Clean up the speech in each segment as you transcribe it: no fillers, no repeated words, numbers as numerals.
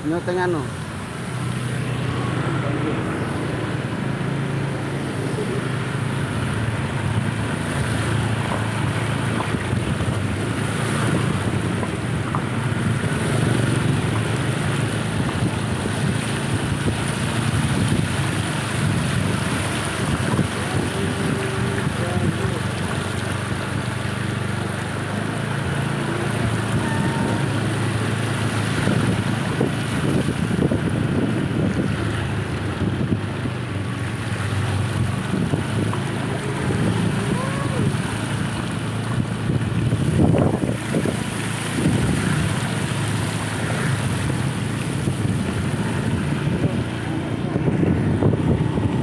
Nyoteng anu.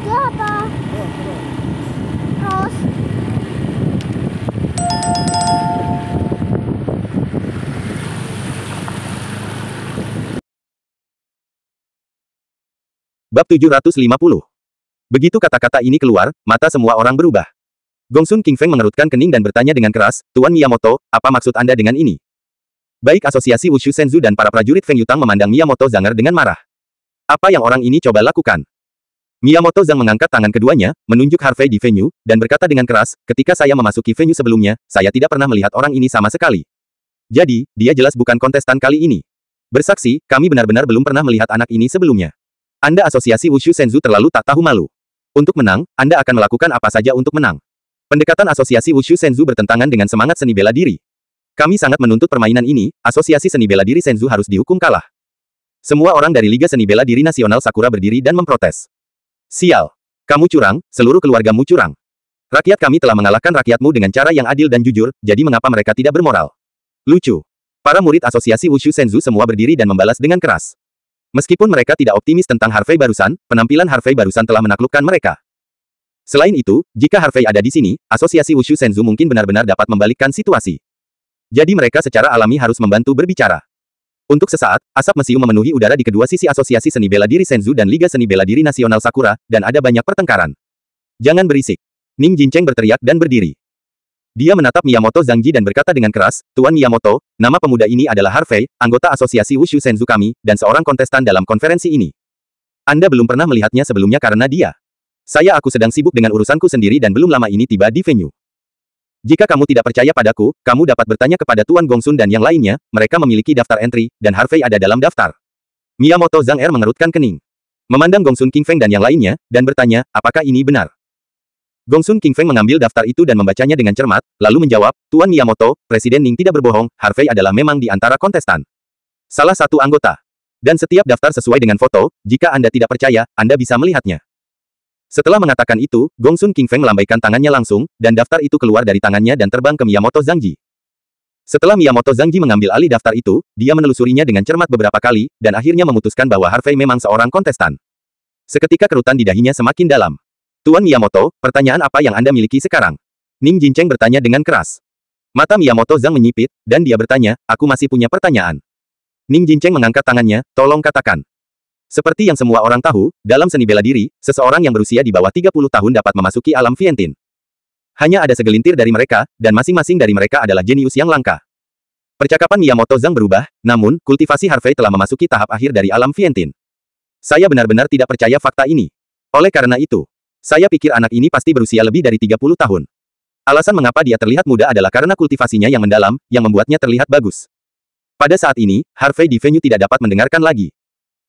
Itu apa? Terus Bab 750. Begitu kata-kata ini keluar, mata semua orang berubah. Gongsun King Feng mengerutkan kening dan bertanya dengan keras, Tuan Miyamoto, apa maksud Anda dengan ini? Baik Asosiasi Wushu Senzu dan para prajurit Feng Yutang memandang Miyamoto Zhang dengan marah. Apa yang orang ini coba lakukan? Miyamoto Zhang mengangkat tangan keduanya, menunjuk Harvey di venue, dan berkata dengan keras, ketika saya memasuki venue sebelumnya, saya tidak pernah melihat orang ini sama sekali. Jadi, dia jelas bukan kontestan kali ini. Bersaksi, kami benar-benar belum pernah melihat anak ini sebelumnya. Anda Asosiasi Wushu Senzu terlalu tak tahu malu. Untuk menang, Anda akan melakukan apa saja untuk menang. Pendekatan Asosiasi Wushu Senzu bertentangan dengan semangat seni bela diri. Kami sangat menuntut permainan ini, Asosiasi Seni Bela Diri Senzu harus dihukum kalah. Semua orang dari Liga Seni Bela Diri Nasional Sakura berdiri dan memprotes. Sial. Kamu curang, seluruh keluargamu curang. Rakyat kami telah mengalahkan rakyatmu dengan cara yang adil dan jujur, jadi mengapa mereka tidak bermoral? Lucu. Para murid Asosiasi Wushu Senzu semua berdiri dan membalas dengan keras. Meskipun mereka tidak optimis tentang Harvey barusan, penampilan Harvey barusan telah menaklukkan mereka. Selain itu, jika Harvey ada di sini, Asosiasi Wushu Senzu mungkin benar-benar dapat membalikkan situasi. Jadi mereka secara alami harus membantu berbicara. Untuk sesaat, asap mesiu memenuhi udara di kedua sisi Asosiasi Seni Bela Diri Senzu dan Liga Seni Bela Diri Nasional Sakura, dan ada banyak pertengkaran. Jangan berisik. Ning Jincheng berteriak dan berdiri. Dia menatap Miyamoto Zhangji dan berkata dengan keras, Tuan Miyamoto, nama pemuda ini adalah Harvey, anggota Asosiasi Wushu Senzu kami, dan seorang kontestan dalam konferensi ini. Anda belum pernah melihatnya sebelumnya karena dia. Aku sedang sibuk dengan urusanku sendiri dan belum lama ini tiba di venue. Jika kamu tidak percaya padaku, kamu dapat bertanya kepada Tuan Gongsun dan yang lainnya, mereka memiliki daftar entry, dan Harvey ada dalam daftar. Miyamoto Zhang mengerutkan kening. Memandang Gongsun King Feng dan yang lainnya, dan bertanya, apakah ini benar? Gongsun King Feng mengambil daftar itu dan membacanya dengan cermat, lalu menjawab, Tuan Miyamoto, Presiden Ning tidak berbohong, Harvey adalah memang di antara kontestan. Salah satu anggota. Dan setiap daftar sesuai dengan foto, jika Anda tidak percaya, Anda bisa melihatnya. Setelah mengatakan itu, Gongsun King Feng melambaikan tangannya langsung, dan daftar itu keluar dari tangannya dan terbang ke Miyamoto Zhangji. Setelah Miyamoto Zhangji mengambil alih daftar itu, dia menelusurinya dengan cermat beberapa kali, dan akhirnya memutuskan bahwa Harvey memang seorang kontestan. Seketika kerutan di dahinya semakin dalam. Tuan Miyamoto, pertanyaan apa yang Anda miliki sekarang? Ning Jincheng bertanya dengan keras. Mata Miyamoto Zhang menyipit, dan dia bertanya, aku masih punya pertanyaan. Ning Jincheng mengangkat tangannya, tolong katakan. Seperti yang semua orang tahu, dalam seni bela diri, seseorang yang berusia di bawah 30 tahun dapat memasuki alam Fientin. Hanya ada segelintir dari mereka, dan masing-masing dari mereka adalah jenius yang langka. Percakapan Miyamoto Zhang berubah, namun, kultivasi Harvey telah memasuki tahap akhir dari alam Fientin. Saya benar-benar tidak percaya fakta ini. Oleh karena itu, saya pikir anak ini pasti berusia lebih dari 30 tahun. Alasan mengapa dia terlihat muda adalah karena kultivasinya yang mendalam, yang membuatnya terlihat bagus. Pada saat ini, Harvey di venue tidak dapat mendengarkan lagi.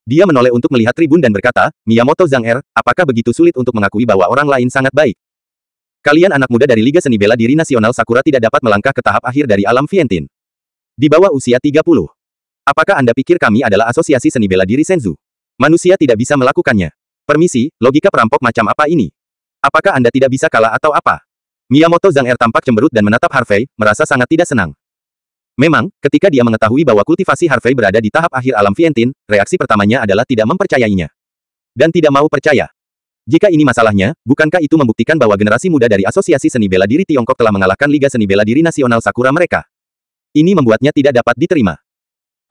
Dia menoleh untuk melihat tribun dan berkata, Miyamoto Zhang, apakah begitu sulit untuk mengakui bahwa orang lain sangat baik? Kalian anak muda dari Liga Seni Bela Diri Nasional Sakura tidak dapat melangkah ke tahap akhir dari alam Fientin. Di bawah usia 30. Apakah Anda pikir kami adalah Asosiasi Seni Bela Diri Senzu? Manusia tidak bisa melakukannya. Permisi, logika perampok macam apa ini? Apakah Anda tidak bisa kalah atau apa? Miyamoto Zhang tampak cemberut dan menatap Harvey, merasa sangat tidak senang. Memang, ketika dia mengetahui bahwa kultivasi Harvey berada di tahap akhir alam Fientin, reaksi pertamanya adalah tidak mempercayainya. Dan tidak mau percaya. Jika ini masalahnya, bukankah itu membuktikan bahwa generasi muda dari Asosiasi Seni Bela Diri Tiongkok telah mengalahkan Liga Seni Bela Diri Nasional Sakura mereka? Ini membuatnya tidak dapat diterima.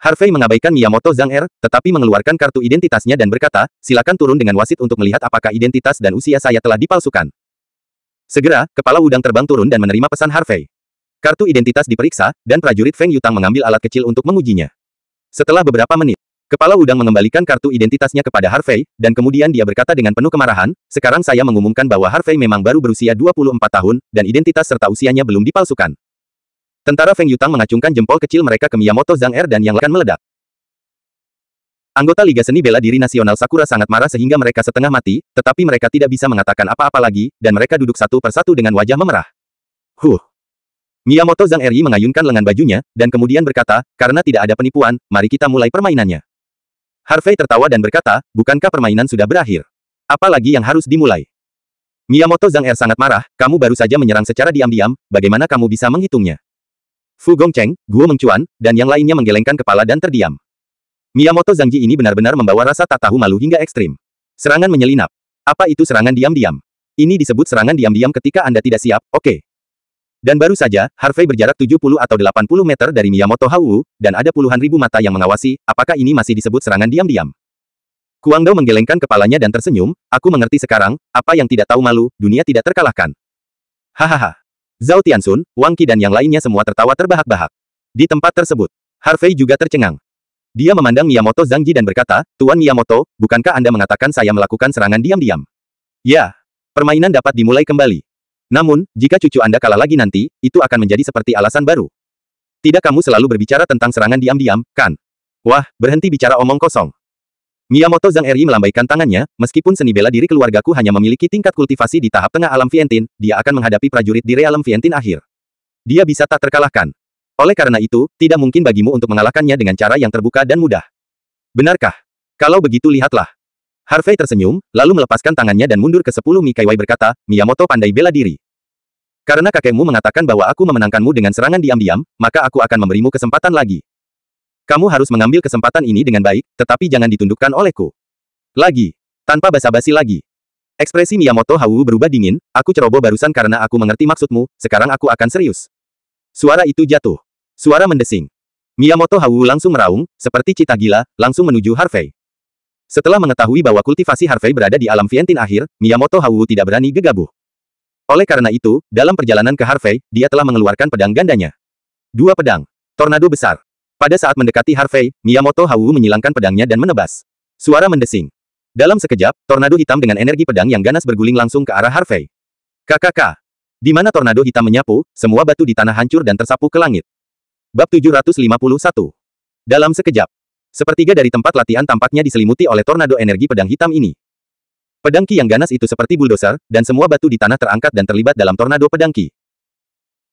Harvey mengabaikan Miyamoto Zhang tetapi mengeluarkan kartu identitasnya dan berkata, silakan turun dengan wasit untuk melihat apakah identitas dan usia saya telah dipalsukan. Segera, kepala udang terbang turun dan menerima pesan Harvey. Kartu identitas diperiksa, dan prajurit Feng Yutang mengambil alat kecil untuk mengujinya. Setelah beberapa menit, Kepala udang mengembalikan kartu identitasnya kepada Harvey, dan kemudian dia berkata dengan penuh kemarahan, sekarang saya mengumumkan bahwa Harvey memang baru berusia 24 tahun, dan identitas serta usianya belum dipalsukan. Tentara Feng Yutang mengacungkan jempol kecil mereka ke Miyamoto Zhang Er dan yang lain meledak. Anggota Liga Seni Bela Diri Nasional Sakura sangat marah sehingga mereka setengah mati, tetapi mereka tidak bisa mengatakan apa-apa lagi, dan mereka duduk satu persatu dengan wajah memerah. Miyamoto Zhang Er mengayunkan lengan bajunya, dan kemudian berkata, karena tidak ada penipuan, mari kita mulai permainannya. Harvey tertawa dan berkata, bukankah permainan sudah berakhir? Apalagi yang harus dimulai? Miyamoto Zhang Er sangat marah, kamu baru saja menyerang secara diam-diam, bagaimana kamu bisa menghitungnya? Fu Gongcheng, Guo Mengcuan, dan yang lainnya menggelengkan kepala dan terdiam. Miyamoto Zhang Ji ini benar-benar membawa rasa tak tahu malu hingga ekstrim. Serangan menyelinap. Apa itu serangan diam-diam? Ini disebut serangan diam-diam ketika Anda tidak siap, oke. Dan baru saja, Harvey berjarak 70 atau 80 meter dari Miyamoto Hauwu, dan ada puluhan ribu mata yang mengawasi, apakah ini masih disebut serangan diam-diam? Kuang Dao menggelengkan kepalanya dan tersenyum, aku mengerti sekarang, apa yang tidak tahu malu, dunia tidak terkalahkan. Hahaha. Zhao Tianxun, Wang Qi dan yang lainnya semua tertawa terbahak-bahak. Di tempat tersebut, Harvey juga tercengang. Dia memandang Miyamoto Zhang Ji dan berkata, Tuan Miyamoto, bukankah Anda mengatakan saya melakukan serangan diam-diam? Ya. Permainan dapat dimulai kembali. Namun, jika cucu Anda kalah lagi nanti, itu akan menjadi seperti alasan baru. Tidak kamu selalu berbicara tentang serangan diam-diam, kan? Wah, berhenti bicara omong kosong. Miyamoto Zhang Er melambaikan tangannya, meskipun seni bela diri keluargaku hanya memiliki tingkat kultivasi di tahap tengah alam Vientin, dia akan menghadapi prajurit di realem Vientin akhir. Dia bisa tak terkalahkan. Oleh karena itu, tidak mungkin bagimu untuk mengalahkannya dengan cara yang terbuka dan mudah. Benarkah? Kalau begitu lihatlah. Harvey tersenyum, lalu melepaskan tangannya dan mundur ke 10 Mikaiwai berkata, Miyamoto pandai bela diri. Karena kakekmu mengatakan bahwa aku memenangkanmu dengan serangan diam-diam, maka aku akan memberimu kesempatan lagi. Kamu harus mengambil kesempatan ini dengan baik, tetapi jangan ditundukkan olehku. Lagi. Tanpa basa-basi lagi. Ekspresi Miyamoto Hauwu berubah dingin, aku ceroboh barusan karena aku mengerti maksudmu, sekarang aku akan serius. Suara itu jatuh. Suara mendesing. Miyamoto Hauwu langsung meraung, seperti cita gila, langsung menuju Harvey. Setelah mengetahui bahwa kultivasi Harvey berada di alam Vientin akhir, Miyamoto Hauwu tidak berani gegabah. Oleh karena itu, dalam perjalanan ke Harvey, dia telah mengeluarkan pedang gandanya. 2 pedang. Tornado besar. Pada saat mendekati Harvey, Miyamoto Hauwu menyilangkan pedangnya dan menebas. Suara mendesing. Dalam sekejap, tornado hitam dengan energi pedang yang ganas berguling langsung ke arah Harvey. KKK. Di mana tornado hitam menyapu, semua batu di tanah hancur dan tersapu ke langit. Bab 751. Dalam sekejap. Sepertiga dari tempat latihan tampaknya diselimuti oleh tornado energi pedang hitam ini. Pedang Ki yang ganas itu seperti bulldozer, dan semua batu di tanah terangkat dan terlibat dalam tornado pedang Ki.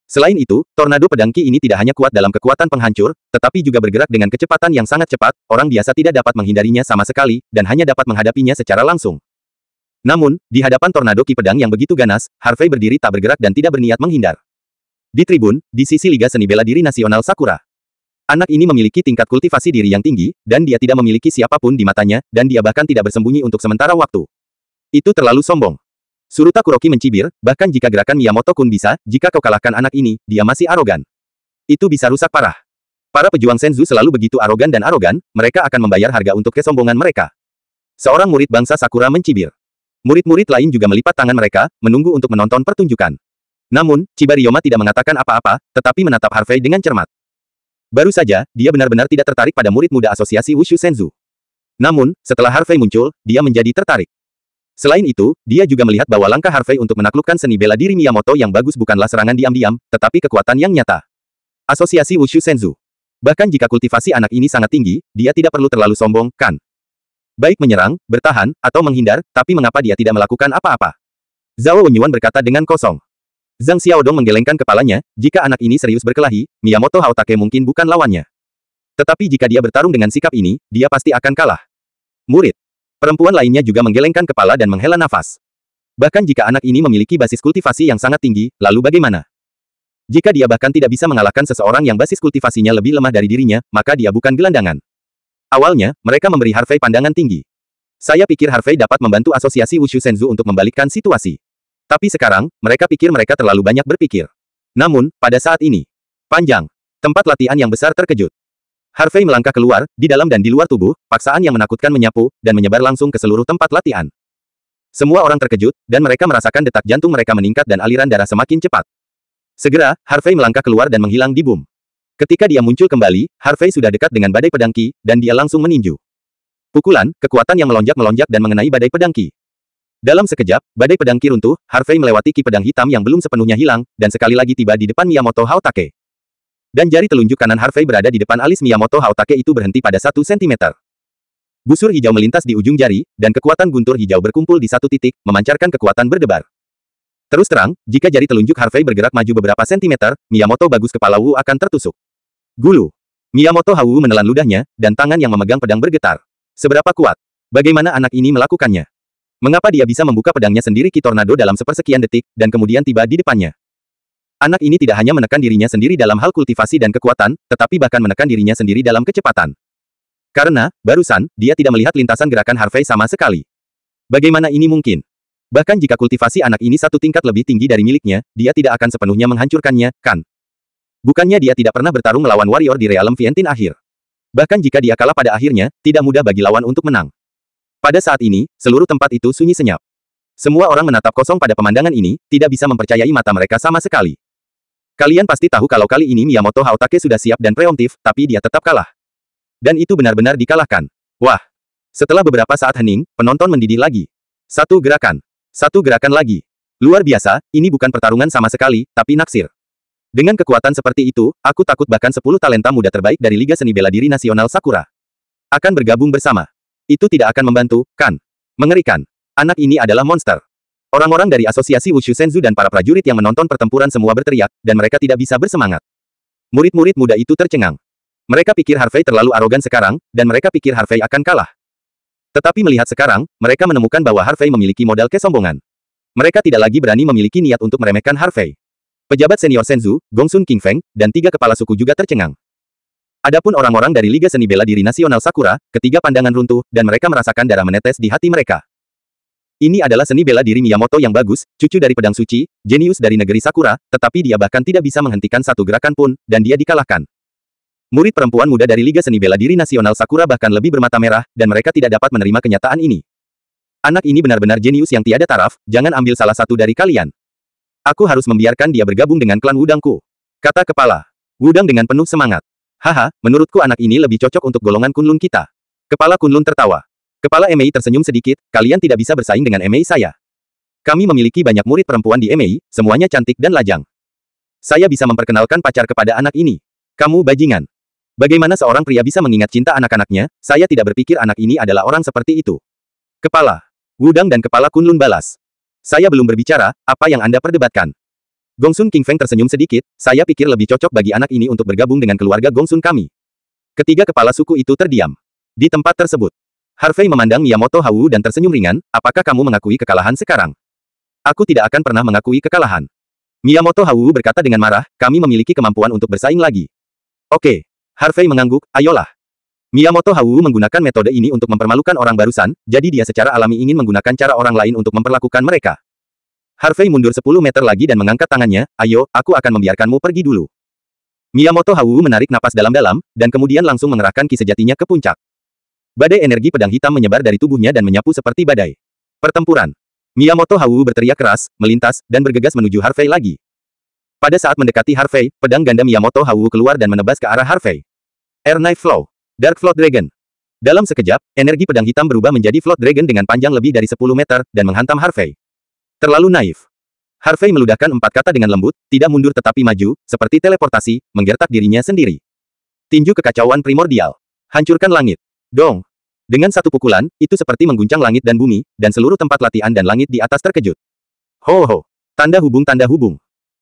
Selain itu, tornado pedang Ki ini tidak hanya kuat dalam kekuatan penghancur, tetapi juga bergerak dengan kecepatan yang sangat cepat, orang biasa tidak dapat menghindarinya sama sekali, dan hanya dapat menghadapinya secara langsung. Namun, di hadapan tornado Ki pedang yang begitu ganas, Harvey berdiri tak bergerak dan tidak berniat menghindar. Di tribun, di sisi Liga Seni Bela Diri Nasional Sakura. Anak ini memiliki tingkat kultivasi diri yang tinggi, dan dia tidak memiliki siapapun di matanya, dan dia bahkan tidak bersembunyi untuk sementara waktu. Itu terlalu sombong. Suruta Kuroki mencibir, bahkan jika gerakan Miyamoto-kun bisa, jika kau kalahkan anak ini, dia masih arogan. Itu bisa rusak parah. Para pejuang Senzu selalu begitu arogan dan arogan, mereka akan membayar harga untuk kesombongan mereka. Seorang murid bangsa Sakura mencibir. Murid-murid lain juga melipat tangan mereka, menunggu untuk menonton pertunjukan. Namun, Chibariyoma tidak mengatakan apa-apa, tetapi menatap Harvey dengan cermat. Baru saja, dia benar-benar tidak tertarik pada murid muda asosiasi Wushu Senzu. Namun, setelah Harvey muncul, dia menjadi tertarik. Selain itu, dia juga melihat bahwa langkah Harvey untuk menaklukkan seni bela diri Miyamoto yang bagus bukanlah serangan diam-diam, tetapi kekuatan yang nyata. Asosiasi Wushu Senzu. Bahkan jika kultivasi anak ini sangat tinggi, dia tidak perlu terlalu sombong, kan? Baik menyerang, bertahan, atau menghindar, tapi mengapa dia tidak melakukan apa-apa? Zhao Wenyuan berkata dengan kosong. Zhang Xiaodong menggelengkan kepalanya, jika anak ini serius berkelahi, Miyamoto Haotake mungkin bukan lawannya. Tetapi jika dia bertarung dengan sikap ini, dia pasti akan kalah. Murid. Perempuan lainnya juga menggelengkan kepala dan menghela nafas. Bahkan jika anak ini memiliki basis kultivasi yang sangat tinggi, lalu bagaimana? Jika dia bahkan tidak bisa mengalahkan seseorang yang basis kultivasinya lebih lemah dari dirinya, maka dia bukan gelandangan. Awalnya, mereka memberi Harvey pandangan tinggi. Saya pikir Harvey dapat membantu asosiasi Wushu Senzu untuk membalikkan situasi. Tapi sekarang, mereka pikir mereka terlalu banyak berpikir. Namun, pada saat ini, panjang, tempat latihan yang besar terkejut. Harvey melangkah keluar, di dalam dan di luar tubuh, paksaan yang menakutkan menyapu, dan menyebar langsung ke seluruh tempat latihan. Semua orang terkejut, dan mereka merasakan detak jantung mereka meningkat dan aliran darah semakin cepat. Segera, Harvey melangkah keluar dan menghilang di boom. Ketika dia muncul kembali, Harvey sudah dekat dengan badai pedang Ki, dan dia langsung meninju. Pukulan, kekuatan yang melonjak-melonjak dan mengenai badai pedang Ki. Dalam sekejap, badai pedang Ki runtuh, Harvey melewati Ki pedang hitam yang belum sepenuhnya hilang, dan sekali lagi tiba di depan Miyamoto Haotake. Dan jari telunjuk kanan Harvey berada di depan alis Miyamoto Haotake itu berhenti pada 1 sentimeter. Busur hijau melintas di ujung jari, dan kekuatan guntur hijau berkumpul di satu titik, memancarkan kekuatan berdebar. Terus terang, jika jari telunjuk Harvey bergerak maju beberapa sentimeter, Miyamoto bagus kepala Wu akan tertusuk. Gulu. Miyamoto Wu menelan ludahnya, dan tangan yang memegang pedang bergetar. Seberapa kuat? Bagaimana anak ini melakukannya? Mengapa dia bisa membuka pedangnya sendiri Ki Tornado dalam sepersekian detik, dan kemudian tiba di depannya? Anak ini tidak hanya menekan dirinya sendiri dalam hal kultivasi dan kekuatan, tetapi bahkan menekan dirinya sendiri dalam kecepatan. Karena, barusan, dia tidak melihat lintasan gerakan Harvey sama sekali. Bagaimana ini mungkin? Bahkan jika kultivasi anak ini satu tingkat lebih tinggi dari miliknya, dia tidak akan sepenuhnya menghancurkannya, kan? Bukannya dia tidak pernah bertarung melawan warrior di Realm Vientin akhir. Bahkan jika dia kalah pada akhirnya, tidak mudah bagi lawan untuk menang. Pada saat ini, seluruh tempat itu sunyi senyap. Semua orang menatap kosong pada pemandangan ini, tidak bisa mempercayai mata mereka sama sekali. Kalian pasti tahu kalau kali ini Miyamoto Haotake sudah siap dan preemptif, tapi dia tetap kalah. Dan itu benar-benar dikalahkan. Wah! Setelah beberapa saat hening, penonton mendidih lagi. Satu gerakan lagi. Luar biasa, ini bukan pertarungan sama sekali, tapi naksir. Dengan kekuatan seperti itu, aku takut bahkan 10 talenta muda terbaik dari Liga Seni Bela Diri Nasional Sakura akan bergabung bersama. Itu tidak akan membantu, kan? Mengerikan. Anak ini adalah monster. Orang-orang dari Asosiasi Wushu Senzu dan para prajurit yang menonton pertempuran semua berteriak, dan mereka tidak bisa bersemangat. Murid-murid muda itu tercengang. Mereka pikir Harvey terlalu arogan sekarang, dan mereka pikir Harvey akan kalah. Tetapi melihat sekarang, mereka menemukan bahwa Harvey memiliki modal kesombongan. Mereka tidak lagi berani memiliki niat untuk meremehkan Harvey. Pejabat senior Senzu, Gongsun King Feng, dan 3 kepala suku juga tercengang. Adapun orang-orang dari Liga Seni Bela Diri Nasional Sakura, ketiga pandangan runtuh, dan mereka merasakan darah menetes di hati mereka. Ini adalah seni bela diri Miyamoto yang bagus, cucu dari pedang suci, jenius dari negeri Sakura, tetapi dia bahkan tidak bisa menghentikan satu gerakan pun, dan dia dikalahkan. Murid perempuan muda dari Liga Seni Bela Diri Nasional Sakura bahkan lebih bermata merah, dan mereka tidak dapat menerima kenyataan ini. Anak ini benar-benar jenius yang tiada taraf, jangan ambil salah satu dari kalian. Aku harus membiarkan dia bergabung dengan klan Wudangku, kata kepala Wudang dengan penuh semangat. Haha, menurutku anak ini lebih cocok untuk golongan Kunlun kita. Kepala Kunlun tertawa. Kepala Emei tersenyum sedikit, kalian tidak bisa bersaing dengan Emei saya. Kami memiliki banyak murid perempuan di Emei, semuanya cantik dan lajang. Saya bisa memperkenalkan pacar kepada anak ini. Kamu bajingan. Bagaimana seorang pria bisa mengingat cinta anak-anaknya, saya tidak berpikir anak ini adalah orang seperti itu. Kepala Wudang dan Kepala Kunlun balas. Saya belum berbicara, apa yang Anda perdebatkan? Gongsun King Feng tersenyum sedikit, saya pikir lebih cocok bagi anak ini untuk bergabung dengan keluarga Gongsun kami. Ketiga kepala suku itu terdiam. Di tempat tersebut, Harvey memandang Miyamoto Wu dan tersenyum ringan, apakah kamu mengakui kekalahan sekarang? Aku tidak akan pernah mengakui kekalahan. Miyamoto Wu berkata dengan marah, kami memiliki kemampuan untuk bersaing lagi. Oke. Harvey mengangguk, ayolah. Miyamoto Wu menggunakan metode ini untuk mempermalukan orang barusan, jadi dia secara alami ingin menggunakan cara orang lain untuk memperlakukan mereka. Harvey mundur 10 meter lagi dan mengangkat tangannya, ayo, aku akan membiarkanmu pergi dulu. Miyamoto Wu menarik napas dalam-dalam, dan kemudian langsung mengerahkan ki sejatinya ke puncak. Badai energi pedang hitam menyebar dari tubuhnya dan menyapu seperti badai. Pertempuran. Miyamoto Wu berteriak keras, melintas, dan bergegas menuju Harvey lagi. Pada saat mendekati Harvey, pedang ganda Miyamoto Wu keluar dan menebas ke arah Harvey. Air Knife Flow. Dark Float Dragon. Dalam sekejap, energi pedang hitam berubah menjadi Float Dragon dengan panjang lebih dari 10 meter, dan menghantam Harvey. Terlalu naif. Harvey meludahkan 4 kata dengan lembut, tidak mundur tetapi maju, seperti teleportasi, menggertak dirinya sendiri. Tinju kekacauan primordial. Hancurkan langit. Dong. Dengan satu pukulan, itu seperti mengguncang langit dan bumi, dan seluruh tempat latihan dan langit di atas terkejut. Ho ho. Tanda hubung tanda hubung.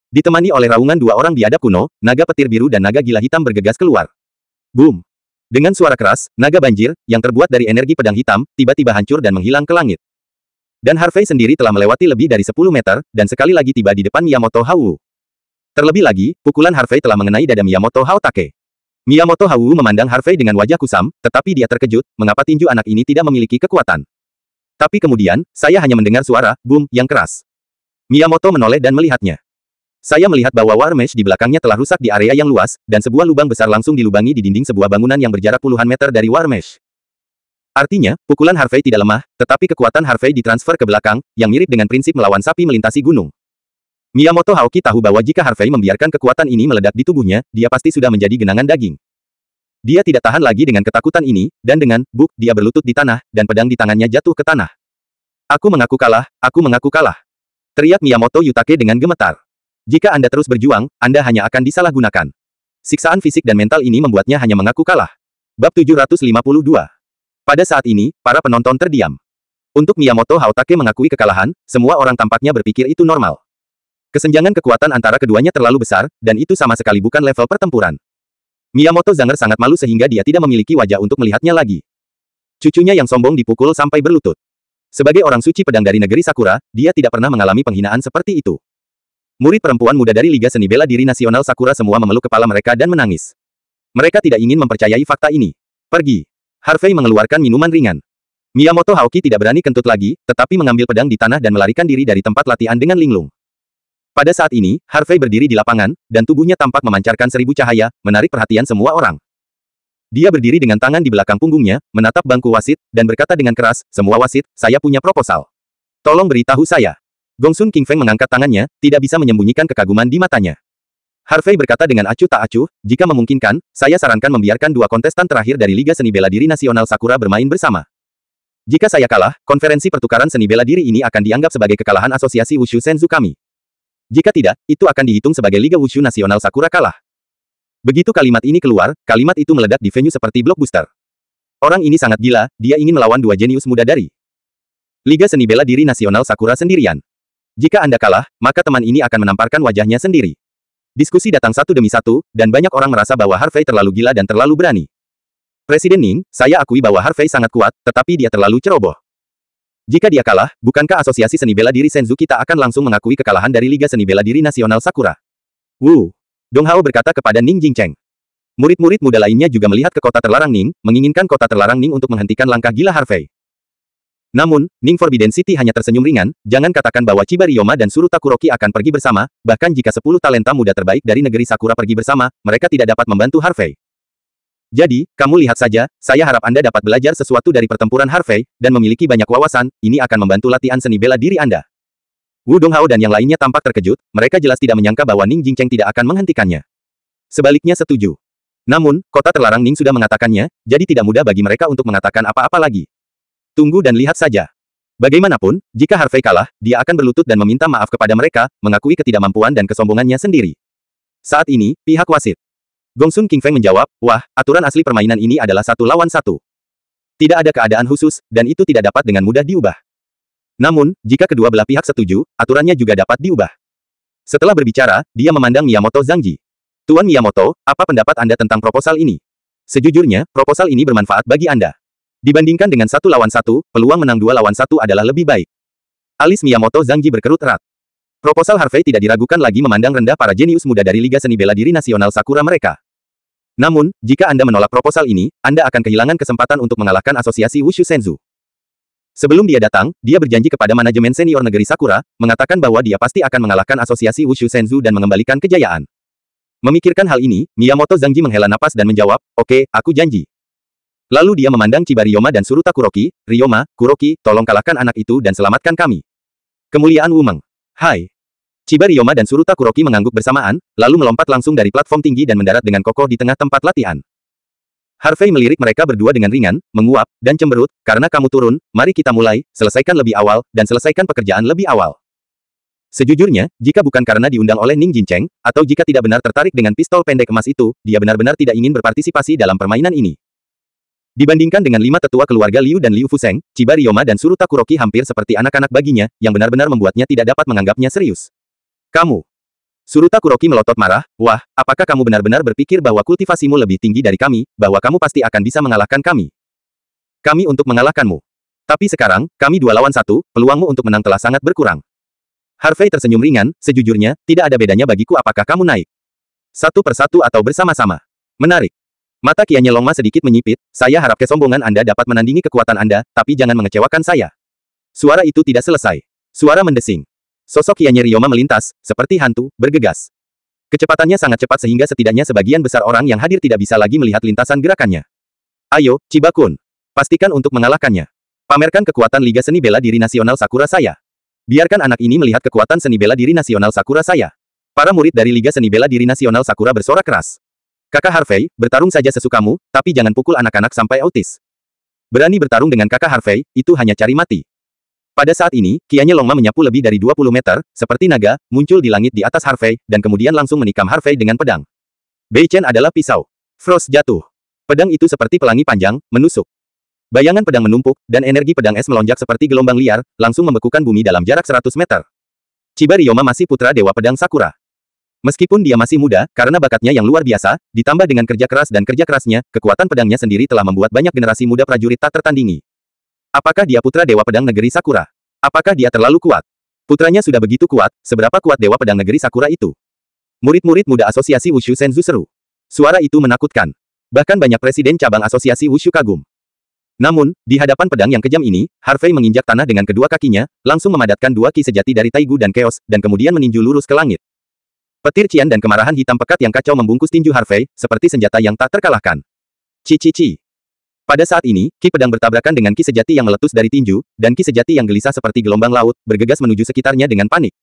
Ditemani oleh raungan 2 orang biadab kuno, naga petir biru dan naga gila hitam bergegas keluar. Boom. Dengan suara keras, naga banjir, yang terbuat dari energi pedang hitam, tiba-tiba hancur dan menghilang ke langit. Dan Harvey sendiri telah melewati lebih dari 10 meter, dan sekali lagi tiba di depan Miyamoto Wu. Terlebih lagi, pukulan Harvey telah mengenai dada Miyamoto Haotake. Miyamoto Wu memandang Harvey dengan wajah kusam, tetapi dia terkejut, mengapa tinju anak ini tidak memiliki kekuatan. Tapi kemudian, saya hanya mendengar suara, boom, yang keras. Miyamoto menoleh dan melihatnya. Saya melihat bahwa war mesh di belakangnya telah rusak di area yang luas, dan sebuah lubang besar langsung dilubangi di dinding sebuah bangunan yang berjarak puluhan meter dari war mesh. Artinya, pukulan Harvey tidak lemah, tetapi kekuatan Harvey ditransfer ke belakang, yang mirip dengan prinsip melawan sapi melintasi gunung. Miyamoto Haoki tahu bahwa jika Harvey membiarkan kekuatan ini meledak di tubuhnya, dia pasti sudah menjadi genangan daging. Dia tidak tahan lagi dengan ketakutan ini, dan dengan buk, dia berlutut di tanah, dan pedang di tangannya jatuh ke tanah. Aku mengaku kalah. Teriak Miyamoto Yutake dengan gemetar. Jika Anda terus berjuang, Anda hanya akan disalahgunakan. Siksaan fisik dan mental ini membuatnya hanya mengaku kalah. Bab 752. Pada saat ini, para penonton terdiam. Untuk Miyamoto Haotake mengakui kekalahan, semua orang tampaknya berpikir itu normal. Kesenjangan kekuatan antara keduanya terlalu besar, dan itu sama sekali bukan level pertempuran. Miyamoto Zanger sangat malu sehingga dia tidak memiliki wajah untuk melihatnya lagi. Cucunya yang sombong dipukul sampai berlutut. Sebagai orang suci pedang dari negeri Sakura, dia tidak pernah mengalami penghinaan seperti itu. Murid perempuan muda dari Liga Seni Bela Diri Nasional Sakura semua memeluk kepala mereka dan menangis. Mereka tidak ingin mempercayai fakta ini. Pergi. Harvey mengeluarkan minuman ringan. Miyamoto Haoki tidak berani kentut lagi, tetapi mengambil pedang di tanah dan melarikan diri dari tempat latihan dengan linglung. Pada saat ini, Harvey berdiri di lapangan, dan tubuhnya tampak memancarkan 1000 cahaya, menarik perhatian semua orang. Dia berdiri dengan tangan di belakang punggungnya, menatap bangku wasit, dan berkata dengan keras, "Semua wasit, saya punya proposal. Tolong beritahu saya." Gongsun King Feng mengangkat tangannya, tidak bisa menyembunyikan kekaguman di matanya. Harvey berkata dengan acuh tak acuh, "Jika memungkinkan, saya sarankan membiarkan dua kontestan terakhir dari Liga Seni Bela Diri Nasional Sakura bermain bersama. Jika saya kalah, konferensi pertukaran seni bela diri ini akan dianggap sebagai kekalahan asosiasi Wushu Senzu kami. Jika tidak, itu akan dihitung sebagai Liga Wushu Nasional Sakura kalah." Begitu kalimat ini keluar, kalimat itu meledak di venue seperti blockbuster. Orang ini sangat gila, dia ingin melawan dua jenius muda dari Liga Seni Bela Diri Nasional Sakura sendirian. Jika Anda kalah, maka teman ini akan menamparkan wajahnya sendiri. Diskusi datang satu demi satu, dan banyak orang merasa bahwa Harvey terlalu gila dan terlalu berani. Presiden Ning, saya akui bahwa Harvey sangat kuat, tetapi dia terlalu ceroboh. Jika dia kalah, bukankah Asosiasi Seni Bela Diri Senzu kita akan langsung mengakui kekalahan dari Liga Seni Bela Diri Nasional Sakura? Wu. Dong Hao berkata kepada Ning Jingcheng. Murid-murid muda lainnya juga melihat ke kota terlarang Ning, menginginkan kota terlarang Ning untuk menghentikan langkah gila Harvey. Namun, Ning Forbidden City hanya tersenyum ringan, jangan katakan bahwa Chiba Ryoma dan Suruta Kuroki akan pergi bersama, bahkan jika 10 talenta muda terbaik dari negeri Sakura pergi bersama, mereka tidak dapat membantu Harvey. Jadi, kamu lihat saja, saya harap Anda dapat belajar sesuatu dari pertempuran Harvey, dan memiliki banyak wawasan, ini akan membantu latihan seni bela diri Anda. Wu Donghao dan yang lainnya tampak terkejut, mereka jelas tidak menyangka bahwa Ning Jingcheng tidak akan menghentikannya. Sebaliknya setuju. Namun, kota terlarang Ning sudah mengatakannya, jadi tidak mudah bagi mereka untuk mengatakan apa-apa lagi. Tunggu dan lihat saja. Bagaimanapun, jika Harvey kalah, dia akan berlutut dan meminta maaf kepada mereka, mengakui ketidakmampuan dan kesombongannya sendiri. Saat ini, pihak wasit. Gongsun King Feng menjawab, "Wah, aturan asli permainan ini adalah 1 lawan 1. Tidak ada keadaan khusus, dan itu tidak dapat dengan mudah diubah. Namun, jika kedua belah pihak setuju, aturannya juga dapat diubah." Setelah berbicara, dia memandang Miyamoto Zangji. "Tuan Miyamoto, apa pendapat Anda tentang proposal ini? Sejujurnya, proposal ini bermanfaat bagi Anda. Dibandingkan dengan 1 lawan 1, peluang menang 2 lawan 1 adalah lebih baik." Alis Miyamoto Zangji berkerut erat. Proposal Harvey tidak diragukan lagi memandang rendah para jenius muda dari Liga Seni Bela Diri Nasional Sakura mereka. Namun, jika Anda menolak proposal ini, Anda akan kehilangan kesempatan untuk mengalahkan Asosiasi Wushu Senzu. Sebelum dia datang, dia berjanji kepada manajemen senior negeri Sakura, mengatakan bahwa dia pasti akan mengalahkan Asosiasi Wushu Senzu dan mengembalikan kejayaan. Memikirkan hal ini, Miyamoto Zangji menghela napas dan menjawab, "Oke, aku janji." Lalu dia memandang Chiba Ryoma dan Suruta Kuroki, "Ryoma, Kuroki, tolong kalahkan anak itu dan selamatkan kami." Kemuliaan Wumeng. Hai. Chiba Ryoma dan Suruta Kuroki mengangguk bersamaan, lalu melompat langsung dari platform tinggi dan mendarat dengan kokoh di tengah tempat latihan. Harvey melirik mereka berdua dengan ringan, menguap, dan cemberut, "Karena kamu turun, mari kita mulai, selesaikan lebih awal, dan selesaikan pekerjaan lebih awal." Sejujurnya, jika bukan karena diundang oleh Ning Jingcheng, atau jika tidak benar tertarik dengan pistol pendek emas itu, dia benar-benar tidak ingin berpartisipasi dalam permainan ini. Dibandingkan dengan 5 tetua keluarga Liu dan Liu Fuseng, Chiba Ryoma dan Suruta Kuroki hampir seperti anak-anak baginya, yang benar-benar membuatnya tidak dapat menganggapnya serius. "Kamu." Suruta Kuroki melotot marah, "Wah, apakah kamu benar-benar berpikir bahwa kultivasimu lebih tinggi dari kami, bahwa kamu pasti akan bisa mengalahkan kami? Kami untuk mengalahkanmu. Tapi sekarang, kami 2 lawan 1, peluangmu untuk menang telah sangat berkurang." Harvey tersenyum ringan, "Sejujurnya, tidak ada bedanya bagiku apakah kamu naik 1 per 1 atau bersama-sama." Menarik. Mata Kianya Longma sedikit menyipit, "Saya harap kesombongan Anda dapat menandingi kekuatan Anda, tapi jangan mengecewakan saya." Suara itu tidak selesai. Suara mendesing. Sosok Kianya Ryoma melintas, seperti hantu, bergegas. Kecepatannya sangat cepat sehingga setidaknya sebagian besar orang yang hadir tidak bisa lagi melihat lintasan gerakannya. "Ayo, Chiba-kun. Pastikan untuk mengalahkannya. Pamerkan kekuatan Liga Seni Bela Diri Nasional Sakura saya. Biarkan anak ini melihat kekuatan seni bela diri nasional Sakura saya." Para murid dari Liga Seni Bela Diri Nasional Sakura bersorak keras. Kakak Harvey, bertarung saja sesukamu, tapi jangan pukul anak-anak sampai autis. Berani bertarung dengan kakak Harvey, itu hanya cari mati. Pada saat ini, kianya Longma menyapu lebih dari 20 meter, seperti naga, muncul di langit di atas Harvey, dan kemudian langsung menikam Harvey dengan pedang. Bei Chen adalah pisau. Frost jatuh. Pedang itu seperti pelangi panjang, menusuk. Bayangan pedang menumpuk, dan energi pedang es melonjak seperti gelombang liar, langsung membekukan bumi dalam jarak 100 meter. Chiba Ryoma masih putra Dewa Pedang Sakura. Meskipun dia masih muda, karena bakatnya yang luar biasa, ditambah dengan kerja keras dan kerja kerasnya, kekuatan pedangnya sendiri telah membuat banyak generasi muda prajurit tak tertandingi. Apakah dia putra Dewa Pedang Negeri Sakura? Apakah dia terlalu kuat? Putranya sudah begitu kuat, seberapa kuat Dewa Pedang Negeri Sakura itu? Murid-murid muda Asosiasi Wushu Senzu seru. Suara itu menakutkan. Bahkan banyak presiden cabang Asosiasi Wushu kagum. Namun, di hadapan pedang yang kejam ini, Harvey menginjak tanah dengan kedua kakinya, langsung memadatkan dua ki sejati dari Taigu dan Chaos, dan kemudian meninju lurus ke langit. Petir cian dan kemarahan hitam pekat yang kacau membungkus tinju Harvey, seperti senjata yang tak terkalahkan. Ci. Pada saat ini, ki pedang bertabrakan dengan ki sejati yang meletus dari tinju, dan ki sejati yang gelisah seperti gelombang laut, bergegas menuju sekitarnya dengan panik.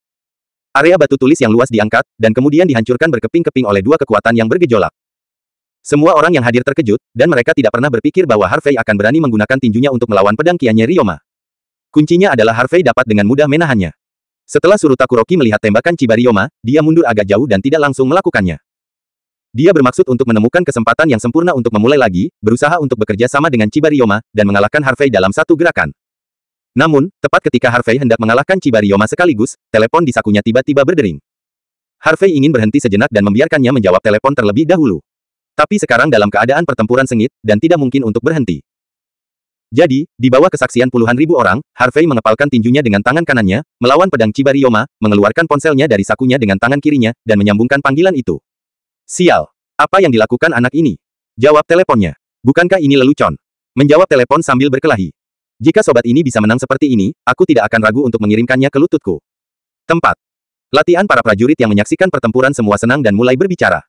Area batu tulis yang luas diangkat, dan kemudian dihancurkan berkeping-keping oleh dua kekuatan yang bergejolak. Semua orang yang hadir terkejut, dan mereka tidak pernah berpikir bahwa Harvey akan berani menggunakan tinjunya untuk melawan pedang kianya Ryoma. Kuncinya adalah Harvey dapat dengan mudah menahannya. Setelah Suruta Kuroki melihat tembakan Chiba Ryoma, dia mundur agak jauh dan tidak langsung melakukannya. Dia bermaksud untuk menemukan kesempatan yang sempurna untuk memulai lagi, berusaha untuk bekerja sama dengan Chiba Ryoma, dan mengalahkan Harvey dalam satu gerakan. Namun, tepat ketika Harvey hendak mengalahkan Chiba Ryoma sekaligus, telepon di sakunya tiba-tiba berdering. Harvey ingin berhenti sejenak dan membiarkannya menjawab telepon terlebih dahulu. Tapi sekarang dalam keadaan pertempuran sengit, dan tidak mungkin untuk berhenti. Jadi, di bawah kesaksian puluhan ribu orang, Harvey mengepalkan tinjunya dengan tangan kanannya, melawan pedang Chiba Ryoma, mengeluarkan ponselnya dari sakunya dengan tangan kirinya, dan menyambungkan panggilan itu. Sial! Apa yang dilakukan anak ini? Jawab teleponnya. Bukankah ini lelucon? Menjawab telepon sambil berkelahi. Jika sobat ini bisa menang seperti ini, aku tidak akan ragu untuk mengirimkannya ke lututku. Tempat. Latihan para prajurit yang menyaksikan pertempuran semua senang dan mulai berbicara.